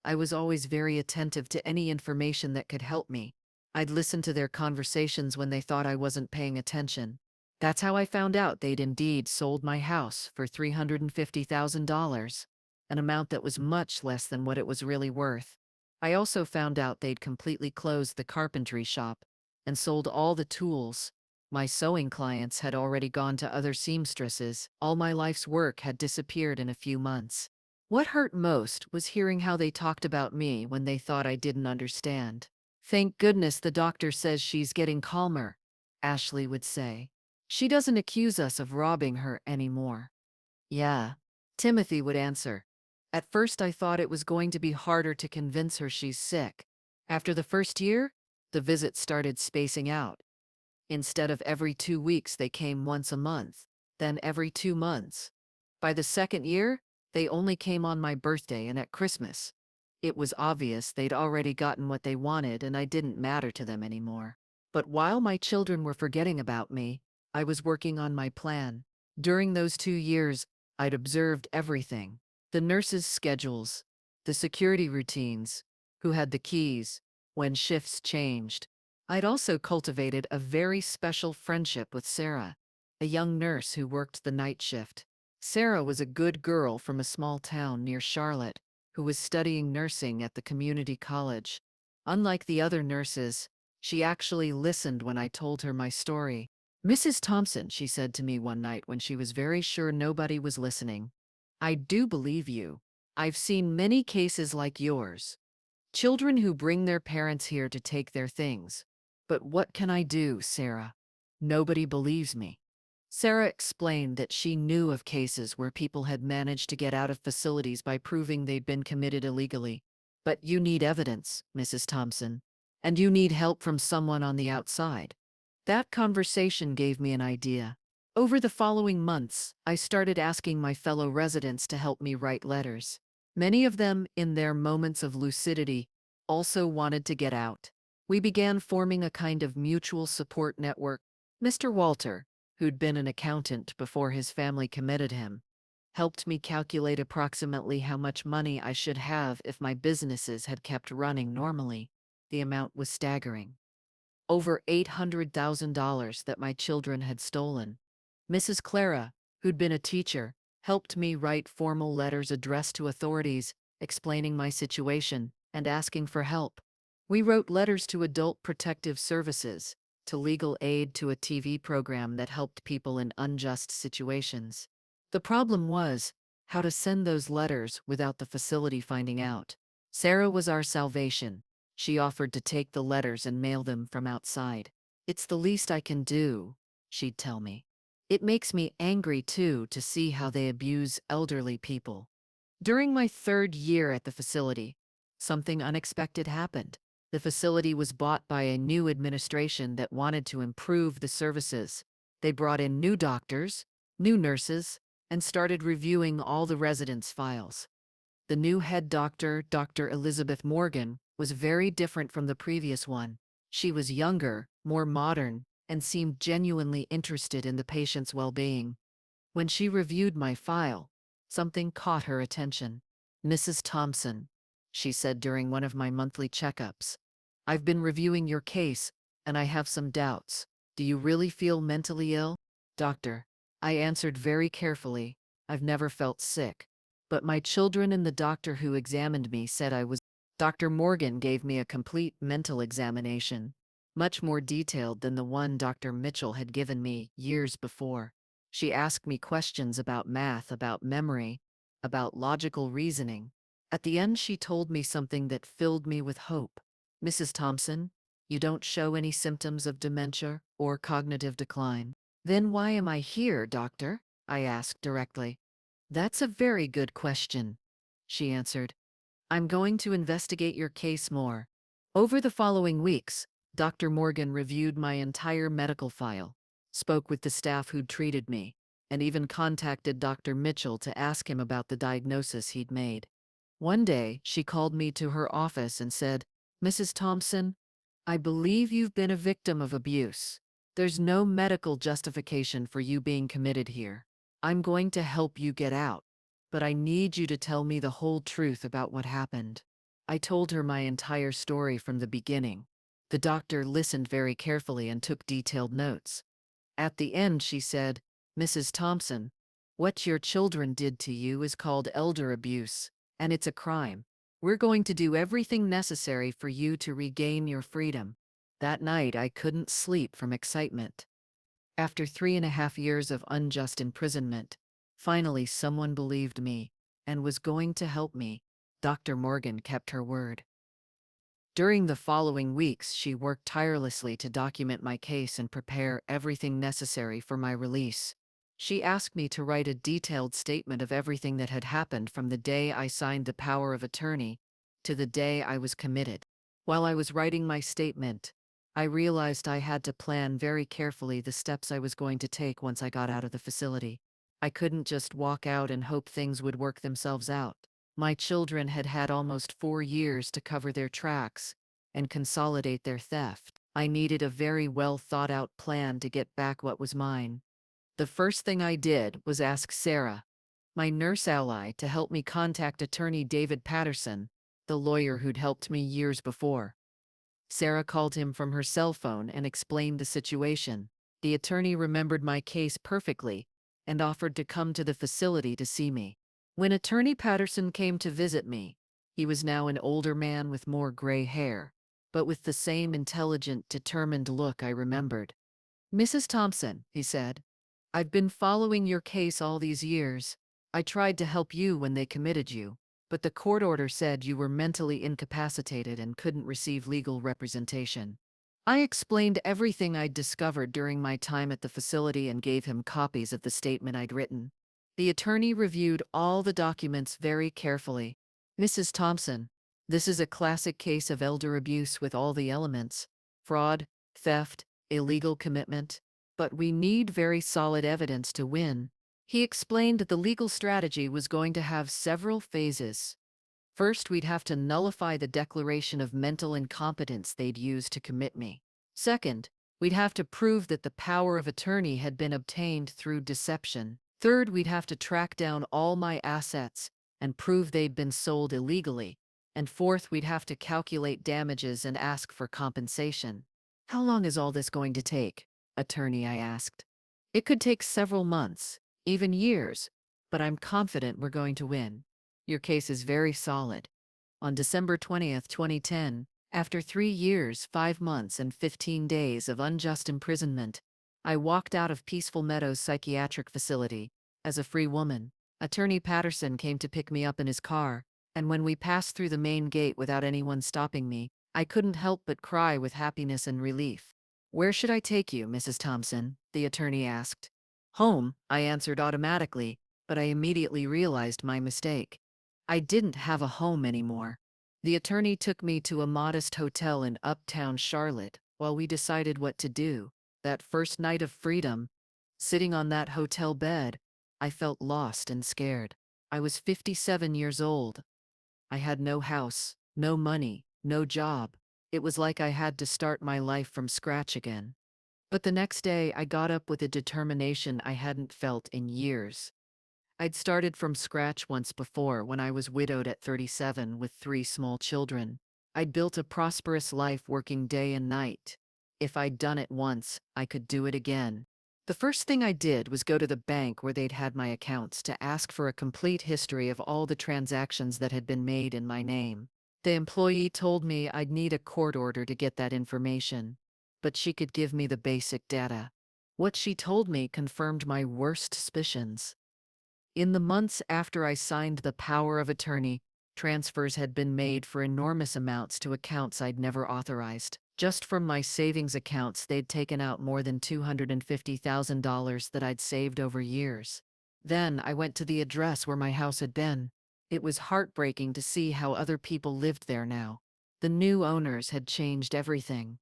I was always very attentive to any information that could help me. I'd listen to their conversations when they thought I wasn't paying attention. That's how I found out they'd indeed sold my house for $350,000, an amount that was much less than what it was really worth. I also found out they'd completely closed the carpentry shop and sold all the tools. My sewing clients had already gone to other seamstresses. All my life's work had disappeared in a few months. What hurt most was hearing how they talked about me when they thought I didn't understand. "Thank goodness the doctor says she's getting calmer," Ashley would say. "She doesn't accuse us of robbing her anymore." "Yeah," Timothy would answer. "At first I thought it was going to be harder to convince her she's sick. After the first year, The visits started spacing out. Instead of every 2 weeks, they came once a month, then every 2 months. By the second year, they only came on my birthday and at Christmas. It was obvious they'd already gotten what they wanted and I didn't matter to them anymore. But while my children were forgetting about me, I was working on my plan. During those 2 years, I'd observed everything: the nurses' schedules, the security routines, who had the keys, when shifts changed. I'd also cultivated a very special friendship with Sarah, a young nurse who worked the night shift. Sarah was a good girl from a small town near Charlotte who was studying nursing at the community college. Unlike the other nurses, she actually listened when I told her my story. "Mrs. Thompson," she said to me one night when she was very sure nobody was listening, "I do believe you. I've seen many cases like yours. Children who bring their parents here to take their things. But what can I do, Sarah? Nobody believes me." Sarah explained that she knew of cases where people had managed to get out of facilities by proving they'd been committed illegally. "But you need evidence, Mrs. Thompson, and you need help from someone on the outside." That conversation gave me an idea. Over the following months, I started asking my fellow residents to help me write letters. Many of them, in their moments of lucidity, also wanted to get out. We began forming a kind of mutual support network. Mr. Walter, who'd been an accountant before his family committed him, helped me calculate approximately how much money I should have if my businesses had kept running normally. The amount was staggering: over $800,000 that my children had stolen. Mrs. Clara, who'd been a teacher, helped me write formal letters addressed to authorities, explaining my situation and asking for help. We wrote letters to Adult Protective Services, to legal aid, to a TV program that helped people in unjust situations. The problem was how to send those letters without the facility finding out. Sarah was our salvation. She offered to take the letters and mail them from outside. "It's the least I can do," she'd tell me. "It makes me angry, too, to see how they abuse elderly people." During my third year at the facility, something unexpected happened. The facility was bought by a new administration that wanted to improve the services. They brought in new doctors, new nurses, and started reviewing all the residents' files. The new head doctor, Dr. Elizabeth Morgan, was very different from the previous one. She was younger, more modern, and seemed genuinely interested in the patient's well-being. When she reviewed my file, something caught her attention. "Mrs. Thompson," she said during one of my monthly checkups, "I've been reviewing your case, and I have some doubts. Do you really feel mentally ill?" "Doctor," I answered very carefully, "I've never felt sick. But my children and the doctor who examined me said I was." Dr. Morgan gave me a complete mental examination, much more detailed than the one Dr. Mitchell had given me years before. She asked me questions about math, about memory, about logical reasoning. At the end, she told me something that filled me with hope. "Mrs. Thompson, you don't show any symptoms of dementia or cognitive decline." "Then why am I here, doctor?" I asked directly. "That's a very good question," she answered. "I'm going to investigate your case more." Over the following weeks, Dr. Morgan reviewed my entire medical file, spoke with the staff who'd treated me, and even contacted Dr. Mitchell to ask him about the diagnosis he'd made. One day, she called me to her office and said, "Mrs. Thompson, I believe you've been a victim of abuse. There's no medical justification for you being committed here. I'm going to help you get out, but I need you to tell me the whole truth about what happened." I told her my entire story from the beginning. The doctor listened very carefully and took detailed notes. At the end, she said, "Mrs. Thompson, what your children did to you is called elder abuse, and it's a crime. We're going to do everything necessary for you to regain your freedom." That night, I couldn't sleep from excitement. After 3.5 years of unjust imprisonment, finally someone believed me and was going to help me. Dr. Morgan kept her word. During the following weeks, she worked tirelessly to document my case and prepare everything necessary for my release. She asked me to write a detailed statement of everything that had happened from the day I signed the power of attorney to the day I was committed. While I was writing my statement, I realized I had to plan very carefully the steps I was going to take once I got out of the facility. I couldn't just walk out and hope things would work themselves out. My children had had almost 4 years to cover their tracks and consolidate their theft. I needed a very well thought out plan to get back what was mine. The first thing I did was ask Sarah, my nurse ally, to help me contact attorney David Patterson, the lawyer who'd helped me years before. Sarah called him from her cell phone and explained the situation. The attorney remembered my case perfectly and offered to come to the facility to see me. When attorney Patterson came to visit me, he was now an older man with more gray hair, but with the same intelligent, determined look I remembered. "Mrs. Thompson," he said, "I've been following your case all these years. I tried to help you when they committed you, but the court order said you were mentally incapacitated and couldn't receive legal representation." I explained everything I'd discovered during my time at the facility and gave him copies of the statement I'd written. The attorney reviewed all the documents very carefully. "Mrs. Thompson, this is a classic case of elder abuse with all the elements: fraud, theft, illegal commitment. But we need very solid evidence to win." He explained that the legal strategy was going to have several phases. First, we'd have to nullify the declaration of mental incompetence they'd used to commit me. Second, we'd have to prove that the power of attorney had been obtained through deception. Third, we'd have to track down all my assets and prove they'd been sold illegally. And fourth, we'd have to calculate damages and ask for compensation. "How long is all this going to take, attorney?" I asked. "It could take several months, even years, but I'm confident we're going to win. Your case is very solid." On December 20th, 2010, after 3 years, 5 months, and 15 days of unjust imprisonment, I walked out of Peaceful Meadows Psychiatric Facility as a free woman. Attorney Patterson came to pick me up in his car, and when we passed through the main gate without anyone stopping me, I couldn't help but cry with happiness and relief. "Where should I take you, Mrs. Thompson?" the attorney asked. "Home," I answered automatically, but I immediately realized my mistake. I didn't have a home anymore. The attorney took me to a modest hotel in uptown Charlotte while we decided what to do. That first night of freedom, sitting on that hotel bed, I felt lost and scared. I was 57 years old. I had no house, no money, no job. It was like I had to start my life from scratch again. But the next day, I got up with a determination I hadn't felt in years. I'd started from scratch once before when I was widowed at 37 with 3 small children. I'd built a prosperous life working day and night. If I'd done it once, I could do it again. The first thing I did was go to the bank where they'd had my accounts to ask for a complete history of all the transactions that had been made in my name. The employee told me I'd need a court order to get that information, but she could give me the basic data. What she told me confirmed my worst suspicions. In the months after I signed the power of attorney, transfers had been made for enormous amounts to accounts I'd never authorized. Just from my savings accounts, they'd taken out more than $250,000 that I'd saved over years. Then I went to the address where my house had been. It was heartbreaking to see how other people lived there now. The new owners had changed everything.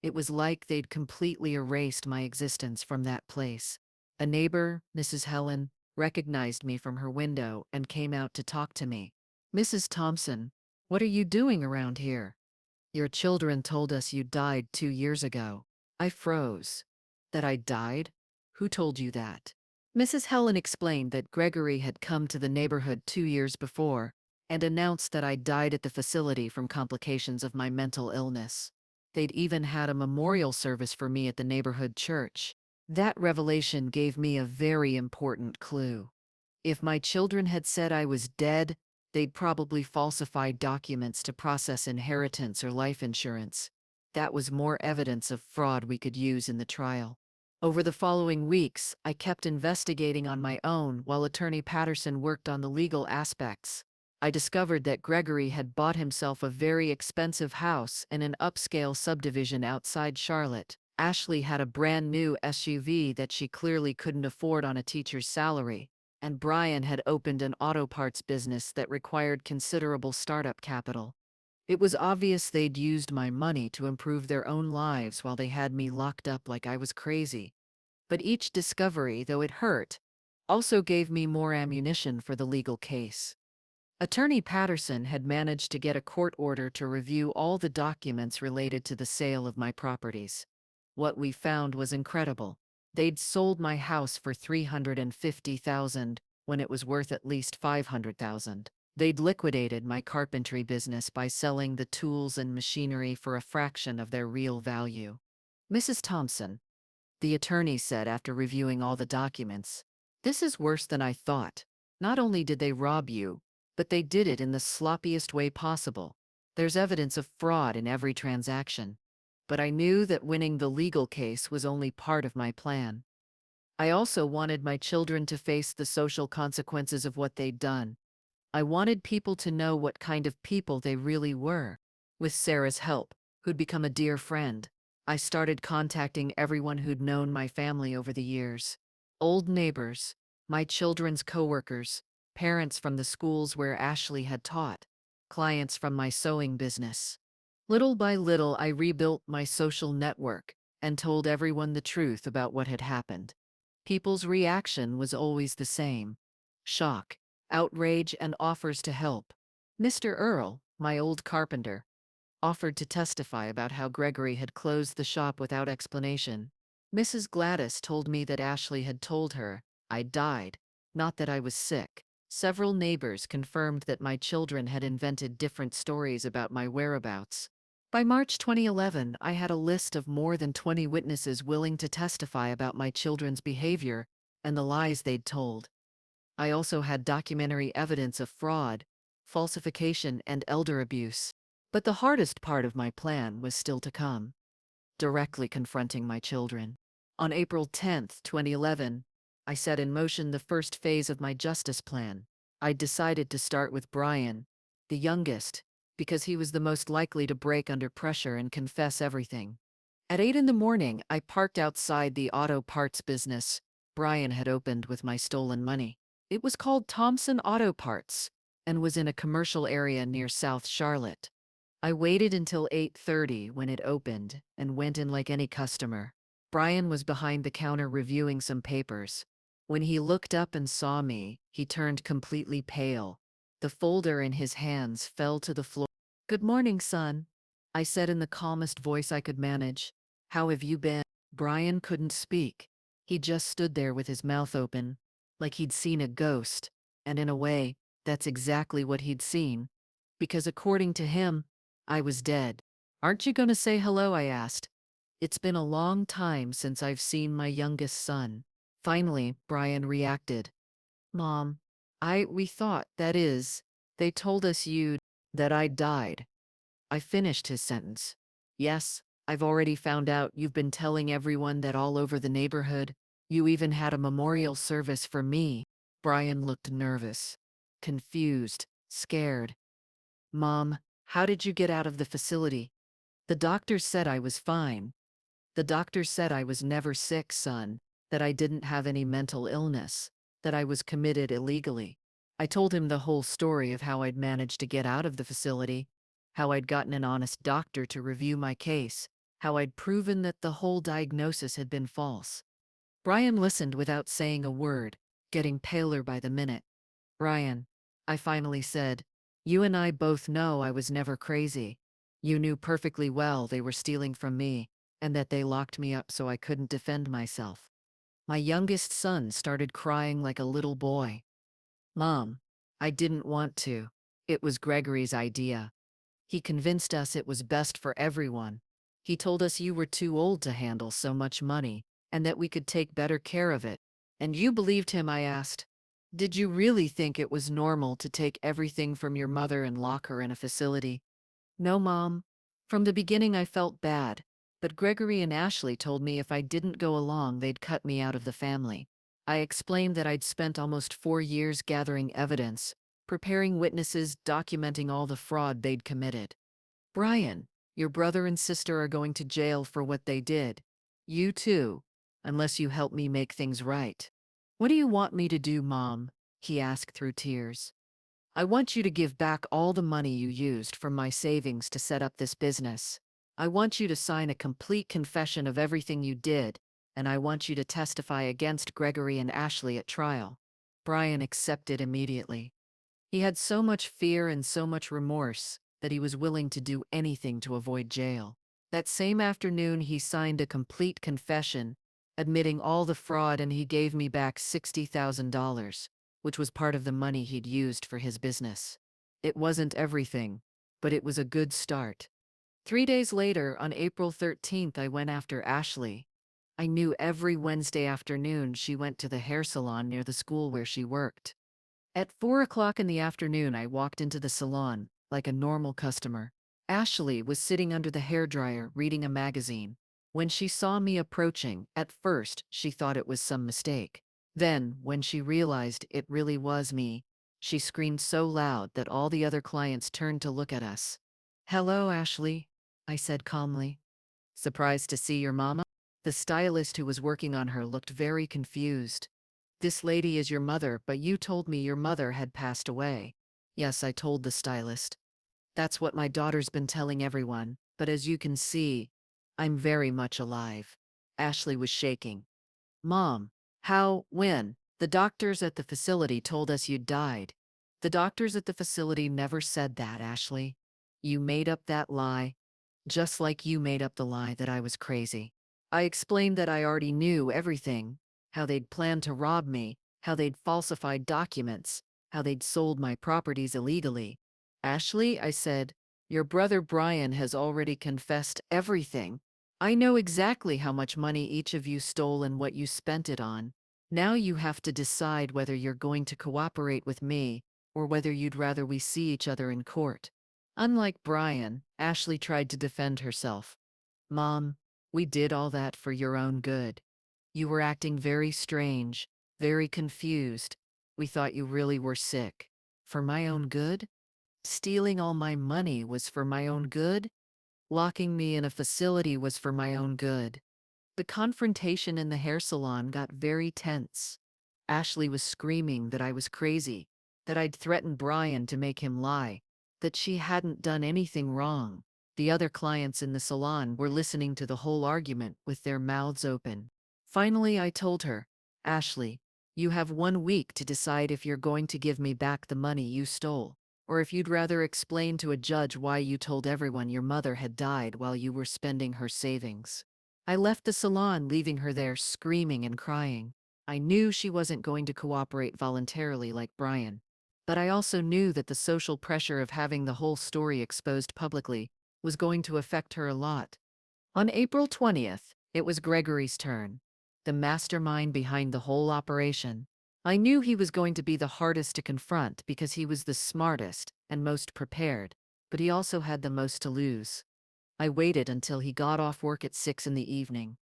It was like they'd completely erased my existence from that place. A neighbor, Mrs. Helen, recognized me from her window and came out to talk to me. "Mrs. Thompson, what are you doing around here? Your children told us you died 2 years ago." I froze. "That I died? Who told you that?" Mrs. Helen explained that Gregory had come to the neighborhood 2 years before and announced that I died at the facility from complications of my mental illness. They'd even had a memorial service for me at the neighborhood church. That revelation gave me a very important clue. If my children had said I was dead, they'd probably falsified documents to process inheritance or life insurance. That was more evidence of fraud we could use in the trial. Over the following weeks, I kept investigating on my own while Attorney Patterson worked on the legal aspects. I discovered that Gregory had bought himself a very expensive house in an upscale subdivision outside Charlotte. Ashley had a brand new SUV that she clearly couldn't afford on a teacher's salary, and Brian had opened an auto parts business that required considerable startup capital. It was obvious they'd used my money to improve their own lives while they had me locked up like I was crazy. But each discovery, though it hurt, also gave me more ammunition for the legal case. Attorney Patterson had managed to get a court order to review all the documents related to the sale of my properties. What we found was incredible. They'd sold my house for $350,000 when it was worth at least $500,000. They'd liquidated my carpentry business by selling the tools and machinery for a fraction of their real value. Mrs. Thompson, the attorney said after reviewing all the documents, "This is worse than I thought. Not only did they rob you, but they did it in the sloppiest way possible. There's evidence of fraud in every transaction. But I knew that winning the legal case was only part of my plan. I also wanted my children to face the social consequences of what they'd done. I wanted people to know what kind of people they really were." With Sarah's help, who'd become a dear friend, I started contacting everyone who'd known my family over the years. Old neighbors, my children's coworkers, parents from the schools where Ashley had taught, clients from my sewing business. Little by little, I rebuilt my social network and told everyone the truth about what had happened. People's reaction was always the same: shock, outrage, and offers to help. Mr. Earl, my old carpenter, offered to testify about how Gregory had closed the shop without explanation. Mrs. Gladys told me that Ashley had told her I died, not that I was sick. Several neighbors confirmed that my children had invented different stories about my whereabouts. By March 2011, I had a list of more than 20 witnesses willing to testify about my children's behavior and the lies they'd told. I also had documentary evidence of fraud, falsification, and elder abuse. But the hardest part of my plan was still to come: directly confronting my children. On April 10, 2011, I set in motion the first phase of my justice plan. I decided to start with Brian, the youngest, because he was the most likely to break under pressure and confess everything. At 8 in the morning, I parked outside the auto parts business Brian had opened with my stolen money. It was called Thompson Auto Parts and was in a commercial area near South Charlotte. I waited until 8:30 when it opened and went in like any customer. Brian was behind the counter reviewing some papers. When he looked up and saw me, he turned completely pale. The folder in his hands fell to the floor. "Good morning, son," I said in the calmest voice I could manage. "How have you been?" Brian couldn't speak. He just stood there with his mouth open, like he'd seen a ghost. And in a way, that's exactly what he'd seen. Because according to him, I was dead. "Aren't you going to say hello?" I asked. "It's been a long time since I've seen my youngest son." Finally, Brian reacted. "Mom, we thought, that is, they told us that I died." I finished his sentence. "Yes, I've already found out. You've been telling everyone that all over the neighborhood. You even had a memorial service for me." Brian looked nervous, confused, scared. "Mom, how did you get out of the facility?" "The doctors said I was fine. The doctors said I was never sick, son, that I didn't have any mental illness, that I was committed illegally." I told him the whole story of how I'd managed to get out of the facility, how I'd gotten an honest doctor to review my case, how I'd proven that the whole diagnosis had been false. Brian listened without saying a word, getting paler by the minute. "Brian," I finally said, "you and I both know I was never crazy. You knew perfectly well they were stealing from me, and that they locked me up so I couldn't defend myself." My youngest son started crying like a little boy. "Mom, I didn't want to. It was Gregory's idea. He convinced us it was best for everyone. He told us you were too old to handle so much money, and that we could take better care of it." "And you believed him?" I asked. "Did you really think it was normal to take everything from your mother and lock her in a facility?" "No, Mom. From the beginning I felt bad, but Gregory and Ashley told me if I didn't go along they'd cut me out of the family." I explained that I'd spent almost 4 years gathering evidence, preparing witnesses, documenting all the fraud they'd committed. "Brian, your brother and sister are going to jail for what they did. You too, unless you help me make things right." "What do you want me to do, Mom?" he asked through tears. I want you to give back all the money you used from my savings to set up this business. I want you to sign a complete confession of everything you did, and I want you to testify against Gregory and Ashley at trial." Brian accepted immediately. He had so much fear and so much remorse that he was willing to do anything to avoid jail. That same afternoon, he signed a complete confession, admitting all the fraud, and he gave me back $60,000, which was part of the money he'd used for his business. It wasn't everything, but it was a good start. 3 days later, on April 13th, I went after Ashley. I knew every Wednesday afternoon she went to the hair salon near the school where she worked. At 4 o'clock in the afternoon, I walked into the salon, like a normal customer. Ashley was sitting under the hairdryer reading a magazine. When she saw me approaching, at first she thought it was some mistake. Then, when she realized it really was me, she screamed so loud that all the other clients turned to look at us. "Hello, Ashley," I said calmly. "Surprised to see your mama?" The stylist who was working on her looked very confused. "This lady is your mother, but you told me your mother had passed away." "Yes," I told the stylist. "That's what my daughter's been telling everyone, but as you can see, I'm very much alive." Ashley was shaking. "Mom, how, when? The doctors at the facility told us you'd died." "The doctors at the facility never said that, Ashley. You made up that lie, just like you made up the lie that I was crazy." I explained that I already knew everything, how they'd planned to rob me, how they'd falsified documents, how they'd sold my properties illegally. "Ashley," I said, "your brother Brian has already confessed everything. I know exactly how much money each of you stole and what you spent it on. Now you have to decide whether you're going to cooperate with me or whether you'd rather we see each other in court." Unlike Brian, Ashley tried to defend herself. "Mom, we did all that for your own good. You were acting very strange, very confused. We thought you really were sick." "For my own good? Stealing all my money was for my own good? Locking me in a facility was for my own good?" The confrontation in the hair salon got very tense. Ashley was screaming that I was crazy, that I'd threatened Brian to make him lie, that she hadn't done anything wrong. The other clients in the salon were listening to the whole argument with their mouths open. Finally, I told her, "Ashley, you have 1 week to decide if you're going to give me back the money you stole, or if you'd rather explain to a judge why you told everyone your mother had died while you were spending her savings." I left the salon, leaving her there screaming and crying. I knew she wasn't going to cooperate voluntarily like Brian. But I also knew that the social pressure of having the whole story exposed publicly was going to affect her a lot. On April 20th, it was Gregory's turn, the mastermind behind the whole operation. I knew he was going to be the hardest to confront because he was the smartest and most prepared, but he also had the most to lose. I waited until he got off work at 6 in the evening.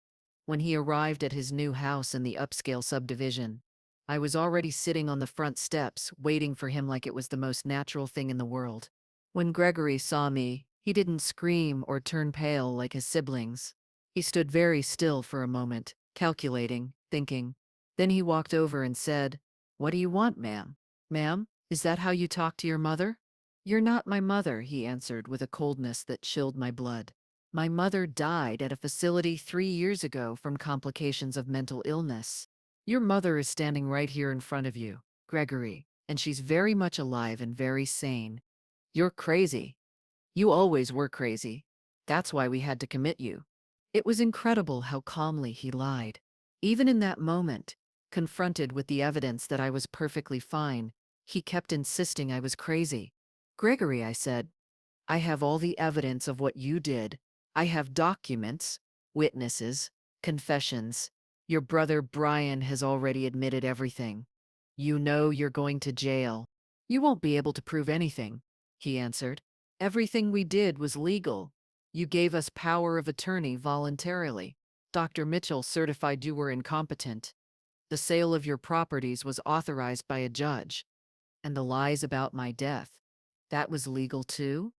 When he arrived at his new house in the upscale subdivision, I was already sitting on the front steps, waiting for him like it was the most natural thing in the world. When Gregory saw me, he didn't scream or turn pale like his siblings. He stood very still for a moment, calculating, thinking. Then he walked over and said, "What do you want, ma'am?" "Ma'am, is that how you talk to your mother?" "You're not my mother," he answered with a coldness that chilled my blood. "My mother died at a facility 3 years ago from complications of mental illness. Your mother is standing right here in front of you, Gregory, and she's very much alive and very sane. You're crazy. You always were crazy. That's why we had to commit you." It was incredible how calmly he lied. Even in that moment, confronted with the evidence that I was perfectly fine, he kept insisting I was crazy. "Gregory," I said, "I have all the evidence of what you did. I have documents, witnesses, confessions. Your brother Brian has already admitted everything. You know you're going to jail." "You won't be able to prove anything," he answered. "Everything we did was legal. You gave us power of attorney voluntarily. Dr. Mitchell certified you were incompetent. The sale of your properties was authorized by a judge. And the lies about my death, that was legal too?"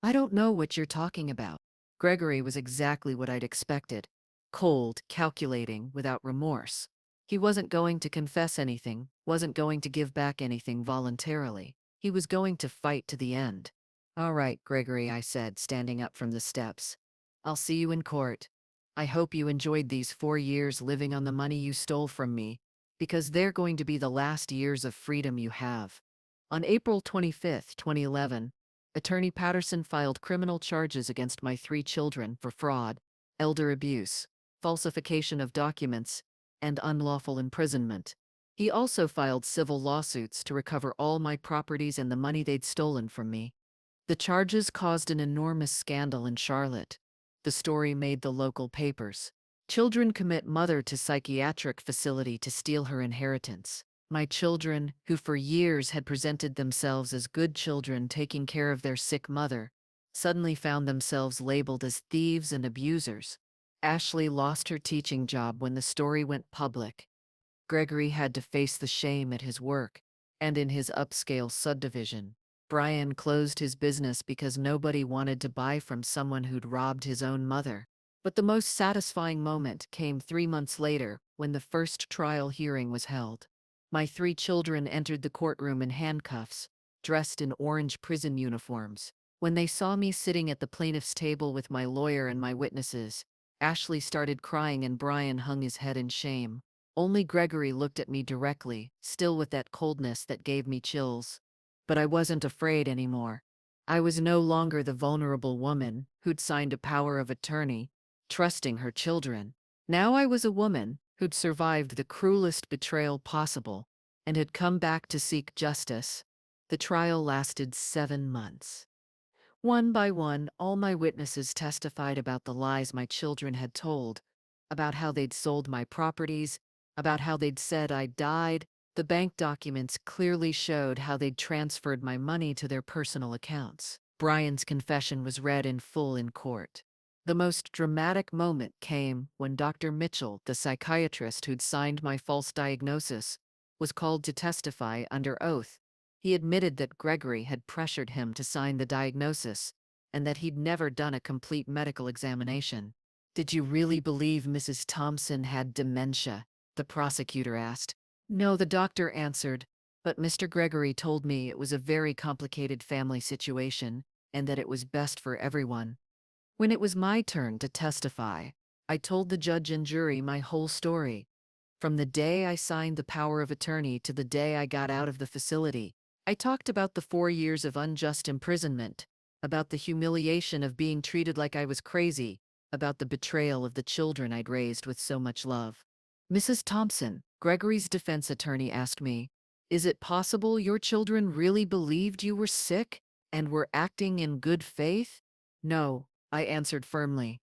"I don't know what you're talking about." Gregory was exactly what I'd expected. Cold, calculating, without remorse. He wasn't going to confess anything, wasn't going to give back anything voluntarily. He was going to fight to the end. All right, Gregory, I said, standing up from the steps. I'll see you in court. I hope you enjoyed these 4 years living on the money you stole from me, because they're going to be the last years of freedom you have. On April 25, 2011, Attorney Patterson filed criminal charges against my 3 children for fraud, elder abuse, falsification of documents, and unlawful imprisonment. He also filed civil lawsuits to recover all my properties and the money they'd stolen from me. The charges caused an enormous scandal in Charlotte. The story made the local papers. Children commit mother to psychiatric facility to steal her inheritance. My children, who for years had presented themselves as good children taking care of their sick mother, suddenly found themselves labeled as thieves and abusers. Ashley lost her teaching job when the story went public. Gregory had to face the shame at his work and in his upscale subdivision. Brian closed his business because nobody wanted to buy from someone who'd robbed his own mother. But the most satisfying moment came 3 months later when the first trial hearing was held. My 3 children entered the courtroom in handcuffs, dressed in orange prison uniforms. When they saw me sitting at the plaintiff's table with my lawyer and my witnesses, Ashley started crying and Brian hung his head in shame. Only Gregory looked at me directly, still with that coldness that gave me chills. But I wasn't afraid anymore. I was no longer the vulnerable woman who'd signed a power of attorney, trusting her children. Now I was a woman who'd survived the cruelest betrayal possible and had come back to seek justice. The trial lasted 7 months. One by one, all my witnesses testified about the lies my children had told, about how they'd sold my properties, about how they'd said I died. The bank documents clearly showed how they'd transferred my money to their personal accounts. Brian's confession was read in full in court. The most dramatic moment came when Dr. Mitchell, the psychiatrist who'd signed my false diagnosis, was called to testify under oath. He admitted that Gregory had pressured him to sign the diagnosis and that he'd never done a complete medical examination. "Did you really believe Mrs. Thompson had dementia?" the prosecutor asked. "No," the doctor answered, "but Mr. Gregory told me it was a very complicated family situation and that it was best for everyone." When it was my turn to testify, I told the judge and jury my whole story. From the day I signed the power of attorney to the day I got out of the facility, I talked about the 4 years of unjust imprisonment, about the humiliation of being treated like I was crazy, about the betrayal of the children I'd raised with so much love. "Mrs. Thompson," Gregory's defense attorney asked me, "is it possible your children really believed you were sick and were acting in good faith?" "No," I answered firmly.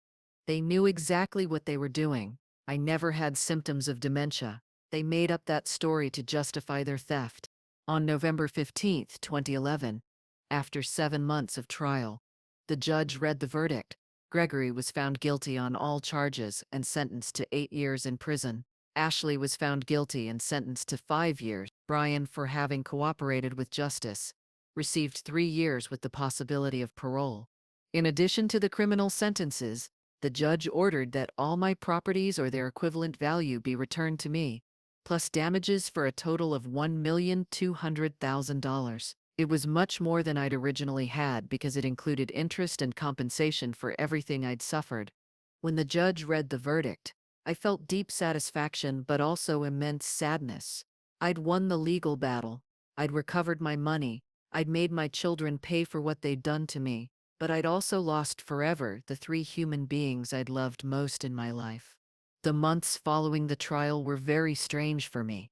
"They knew exactly what they were doing. I never had symptoms of dementia. They made up that story to justify their theft." On November 15, 2011, after 7 months of trial, the judge read the verdict. Gregory was found guilty on all charges and sentenced to 8 years in prison. Ashley was found guilty and sentenced to 5 years. Brian, for having cooperated with justice, received 3 years with the possibility of parole. In addition to the criminal sentences, the judge ordered that all my properties or their equivalent value be returned to me, plus damages for a total of $1,200,000. It was much more than I'd originally had because it included interest and compensation for everything I'd suffered. When the judge read the verdict, I felt deep satisfaction but also immense sadness. I'd won the legal battle. I'd recovered my money. I'd made my children pay for what they'd done to me. But I'd also lost forever the 3 human beings I'd loved most in my life. The months following the trial were very strange for me.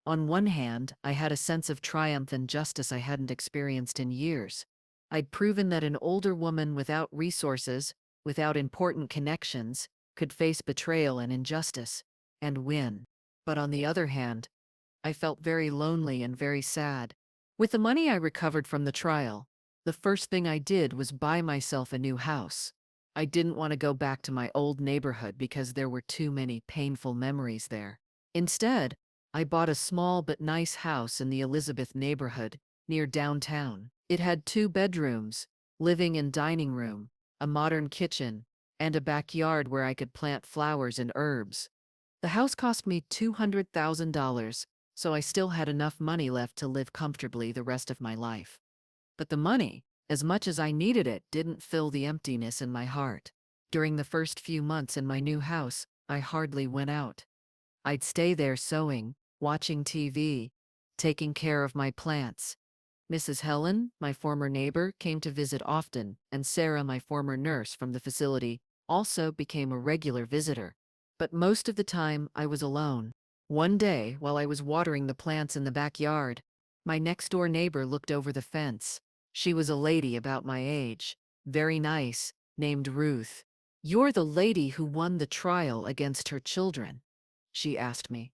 On one hand, I had a sense of triumph and justice I hadn't experienced in years. I'd proven that an older woman without resources, without important connections, could face betrayal and injustice, and win. But on the other hand, I felt very lonely and very sad. With the money I recovered from the trial, the first thing I did was buy myself a new house. I didn't want to go back to my old neighborhood because there were too many painful memories there. Instead, I bought a small but nice house in the Elizabeth neighborhood, near downtown. It had 2 bedrooms, living and dining room, a modern kitchen, and a backyard where I could plant flowers and herbs. The house cost me $200,000, so I still had enough money left to live comfortably the rest of my life. But the money, as much as I needed it, didn't fill the emptiness in my heart. During the first few months in my new house, I hardly went out. I'd stay there sewing, watching TV, taking care of my plants. Mrs. Helen, my former neighbor, came to visit often, and Sarah, my former nurse from the facility, also became a regular visitor. But most of the time, I was alone. One day, while I was watering the plants in the backyard, my next-door neighbor looked over the fence. She was a lady about my age, very nice, named Ruth. "You're the lady who won the trial against her children?" she asked me.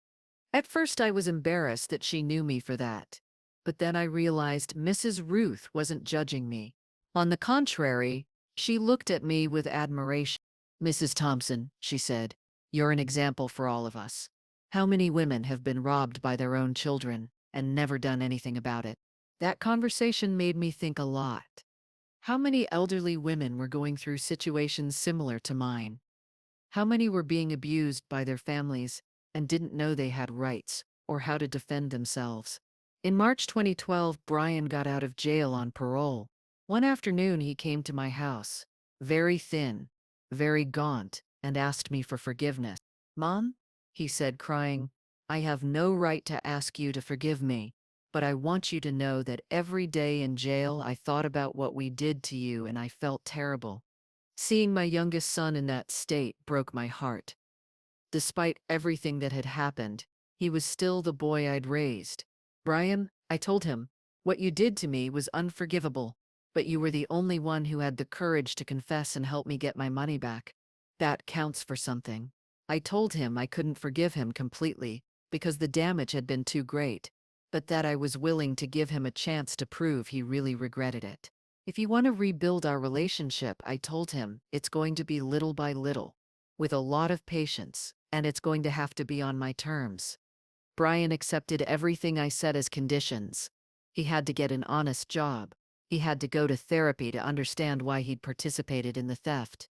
At first I was embarrassed that she knew me for that. But then I realized Mrs. Ruth wasn't judging me. On the contrary, she looked at me with admiration. "Mrs. Thompson," she said, "you're an example for all of us. How many women have been robbed by their own children and never done anything about it?" That conversation made me think a lot. How many elderly women were going through situations similar to mine? How many were being abused by their families and didn't know they had rights or how to defend themselves? In March 2012, Brian got out of jail on parole. One afternoon, he came to my house, very thin, very gaunt, and asked me for forgiveness. "Mom," he said, crying, "I have no right to ask you to forgive me, but I want you to know that every day in jail I thought about what we did to you and I felt terrible. Seeing my youngest son in that state broke my heart. Despite everything that had happened, he was still the boy I'd raised. Brian," I told him, "what you did to me was unforgivable, but you were the only one who had the courage to confess and help me get my money back. That counts for something." I told him I couldn't forgive him completely because the damage had been too great, but that I was willing to give him a chance to prove he really regretted it. "If you want to rebuild our relationship," I told him, "it's going to be little by little, with a lot of patience, and it's going to have to be on my terms." Brian accepted everything I said as conditions. He had to get an honest job. He had to go to therapy to understand why he'd participated in the theft.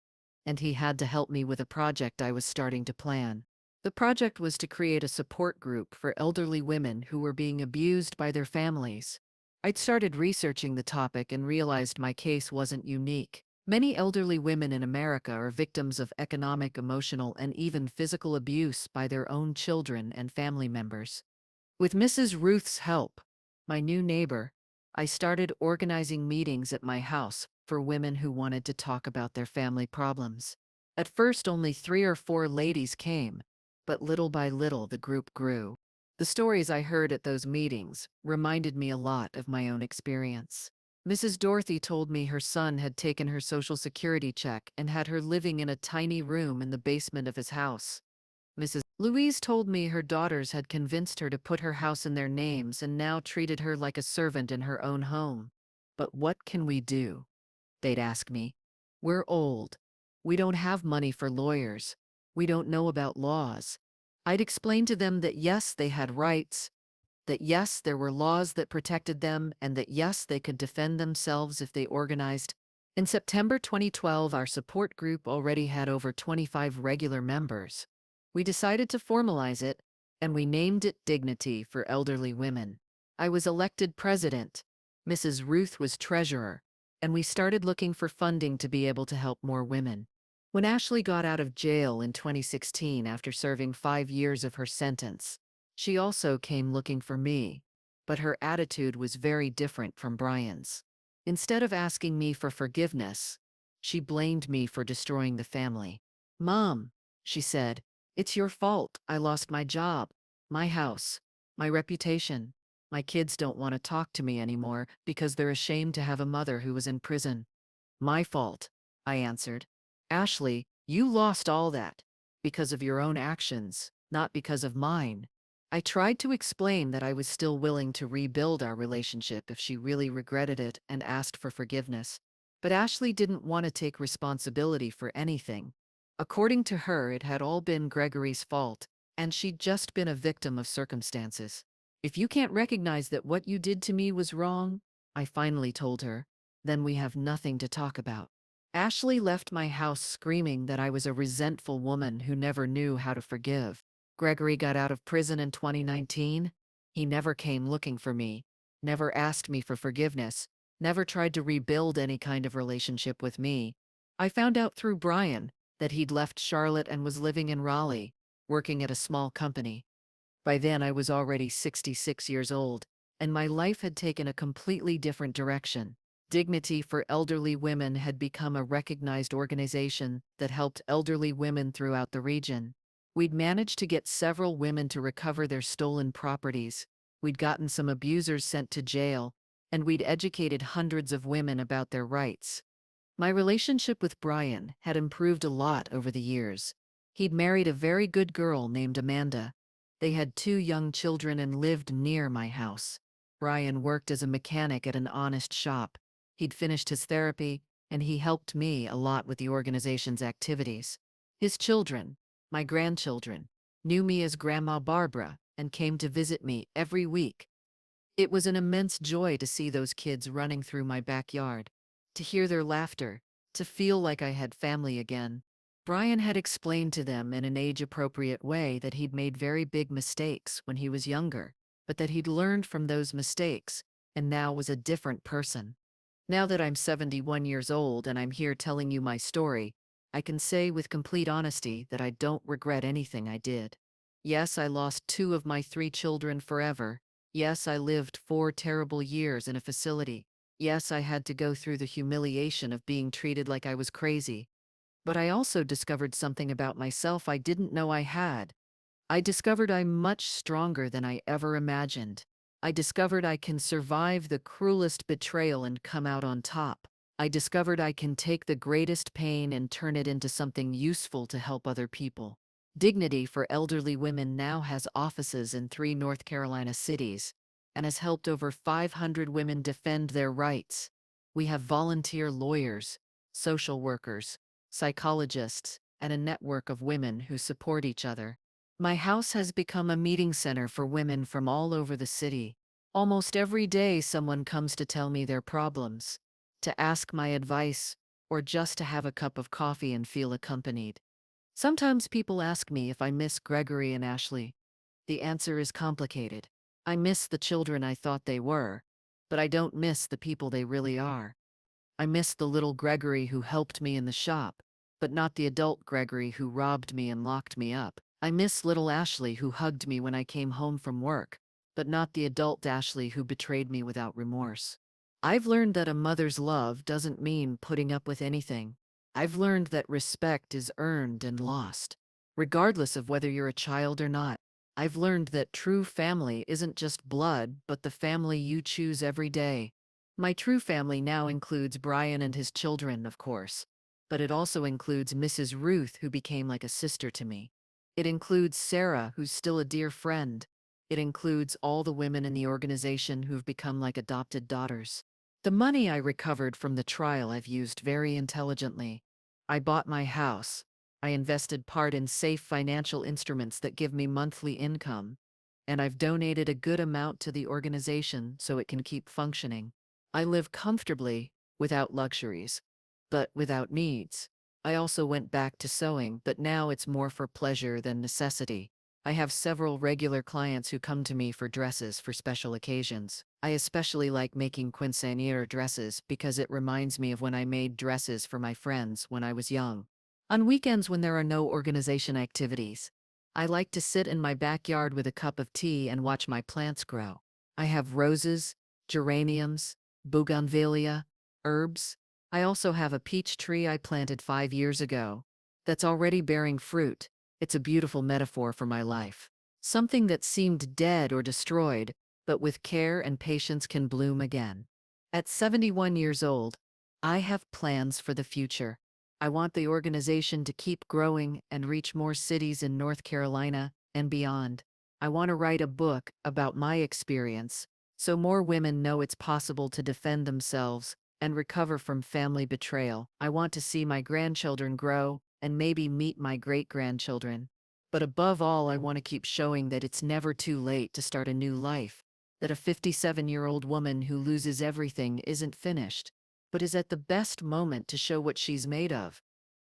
And he had to help me with a project I was starting to plan. The project was to create a support group for elderly women who were being abused by their families. I'd started researching the topic and realized my case wasn't unique. Many elderly women in America are victims of economic, emotional, and even physical abuse by their own children and family members. With Mrs. Ruth's help, my new neighbor, I started organizing meetings at my house for women who wanted to talk about their family problems. At first, only 3 or 4 ladies came, but little by little the group grew. The stories I heard at those meetings reminded me a lot of my own experience. Mrs. Dorothy told me her son had taken her Social Security check and had her living in a tiny room in the basement of his house. Mrs. Louise told me her daughters had convinced her to put her house in their names and now treated her like a servant in her own home. "But what can we do?" they'd ask me. "We're old. We don't have money for lawyers. We don't know about laws." I'd explain to them that yes, they had rights, that yes, there were laws that protected them, and that yes, they could defend themselves if they organized. In September 2012, our support group already had over 25 regular members. We decided to formalize it, and we named it Dignity for Elderly Women. I was elected president. Mrs. Ruth was treasurer, and we started looking for funding to be able to help more women. When Ashley got out of jail in 2016 after serving 5 years of her sentence, she also came looking for me, but her attitude was very different from Brian's. Instead of asking me for forgiveness, she blamed me for destroying the family. "Mom," she said, "it's your fault. I lost my job, my house, my reputation. My kids don't want to talk to me anymore because they're ashamed to have a mother who was in prison." "My fault," I answered. "Ashley, you lost all that because of your own actions, not because of mine." I tried to explain that I was still willing to rebuild our relationship if she really regretted it and asked for forgiveness. But Ashley didn't want to take responsibility for anything. According to her, it had all been Gregory's fault, and she'd just been a victim of circumstances. "If you can't recognize that what you did to me was wrong," I finally told her, "then we have nothing to talk about." Ashley left my house screaming that I was a resentful woman who never knew how to forgive. Gregory got out of prison in 2019, He never came looking for me, never asked me for forgiveness, never tried to rebuild any kind of relationship with me. I found out through Brian that he'd left Charlotte and was living in Raleigh, working at a small company. By then, I was already 66 years old, and my life had taken a completely different direction. Dignity for Elderly Women had become a recognized organization that helped elderly women throughout the region. We'd managed to get several women to recover their stolen properties. We'd gotten some abusers sent to jail, and we'd educated hundreds of women about their rights. My relationship with Brian had improved a lot over the years. He'd married a very good girl named Amanda. They had 2 young children and lived near my house. Brian worked as a mechanic at an honest shop. He'd finished his therapy, and he helped me a lot with the organization's activities. His children, my grandchildren, knew me as Grandma Barbara and came to visit me every week. It was an immense joy to see those kids running through my backyard, to hear their laughter, to feel like I had family again. Brian had explained to them in an age-appropriate way that he'd made very big mistakes when he was younger, but that he'd learned from those mistakes and now was a different person. Now that I'm 71 years old and I'm here telling you my story, I can say with complete honesty that I don't regret anything I did. Yes, I lost 2 of my 3 children forever. Yes, I lived 4 terrible years in a facility. Yes, I had to go through the humiliation of being treated like I was crazy. But I also discovered something about myself I didn't know I had. I discovered I'm much stronger than I ever imagined. I discovered I can survive the cruelest betrayal and come out on top. I discovered I can take the greatest pain and turn it into something useful to help other people. Dignity for Elderly Women now has offices in 3 North Carolina cities and has helped over 500 women defend their rights. We have volunteer lawyers, social workers, psychologists, and a network of women who support each other. My house has become a meeting center for women from all over the city. Almost every day, someone comes to tell me their problems, to ask my advice, or just to have a cup of coffee and feel accompanied. Sometimes people ask me if I miss Gregory and Ashley. The answer is complicated. I miss the children I thought they were, but I don't miss the people they really are. I miss the little Gregory who helped me in the shop, but not the adult Gregory who robbed me and locked me up. I miss little Ashley who hugged me when I came home from work, but not the adult Ashley who betrayed me without remorse. I've learned that a mother's love doesn't mean putting up with anything. I've learned that respect is earned and lost, regardless of whether you're a child or not. I've learned that true family isn't just blood, but the family you choose every day. My true family now includes Brian and his children, of course, but it also includes Mrs. Ruth, who became like a sister to me. It includes Sarah, who's still a dear friend. It includes all the women in the organization who've become like adopted daughters. The money I recovered from the trial I've used very intelligently. I bought my house. I invested part in safe financial instruments that give me monthly income. And I've donated a good amount to the organization so it can keep functioning. I live comfortably, without luxuries, but without needs. I also went back to sewing, but now it's more for pleasure than necessity. I have several regular clients who come to me for dresses for special occasions. I especially like making quinceañera dresses because it reminds me of when I made dresses for my friends when I was young. On weekends when there are no organization activities, I like to sit in my backyard with a cup of tea and watch my plants grow. I have roses, geraniums, bougainvillea, herbs. I also have a peach tree I planted 5 years ago that's already bearing fruit. It's a beautiful metaphor for my life. Something that seemed dead or destroyed, but with care and patience can bloom again. At 71 years old, I have plans for the future. I want the organization to keep growing and reach more cities in North Carolina and beyond. I want to write a book about my experience so more women know it's possible to defend themselves and recover from family betrayal. I want to see my grandchildren grow and maybe meet my great-grandchildren. But above all, I want to keep showing that it's never too late to start a new life, that a 57-year-old woman who loses everything isn't finished, but is at the best moment to show what she's made of,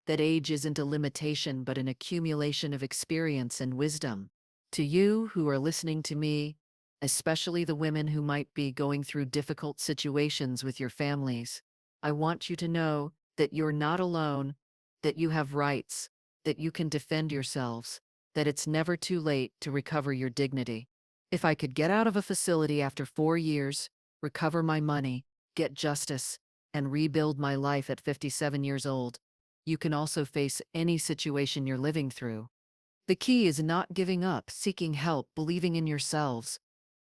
that age isn't a limitation but an accumulation of experience and wisdom. To you who are listening to me, especially the women who might be going through difficult situations with your families. I want you to know that you're not alone, that you have rights, that you can defend yourselves, that it's never too late to recover your dignity. If I could get out of a facility after 4 years, recover my money, get justice, and rebuild my life at 57 years old, you can also face any situation you're living through. The key is not giving up, seeking help, believing in yourselves.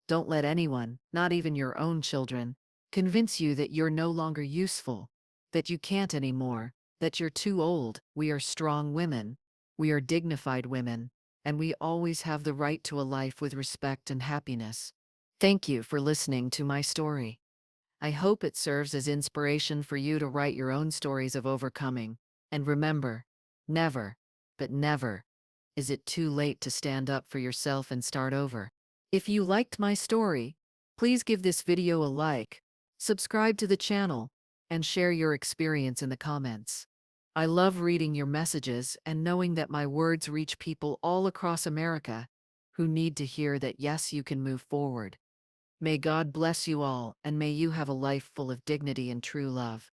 Don't let anyone, not even your own children, convince you that you're no longer useful, that you can't anymore, that you're too old. We are strong women. We are dignified women, and we always have the right to a life with respect and happiness. Thank you for listening to my story. I hope it serves as inspiration for you to write your own stories of overcoming. And remember, never, but never, is it too late to stand up for yourself and start over. If you liked my story, please give this video a like, subscribe to the channel, and share your experience in the comments. I love reading your messages and knowing that my words reach people all across America who need to hear that yes, you can move forward. May God bless you all, and may you have a life full of dignity and true love.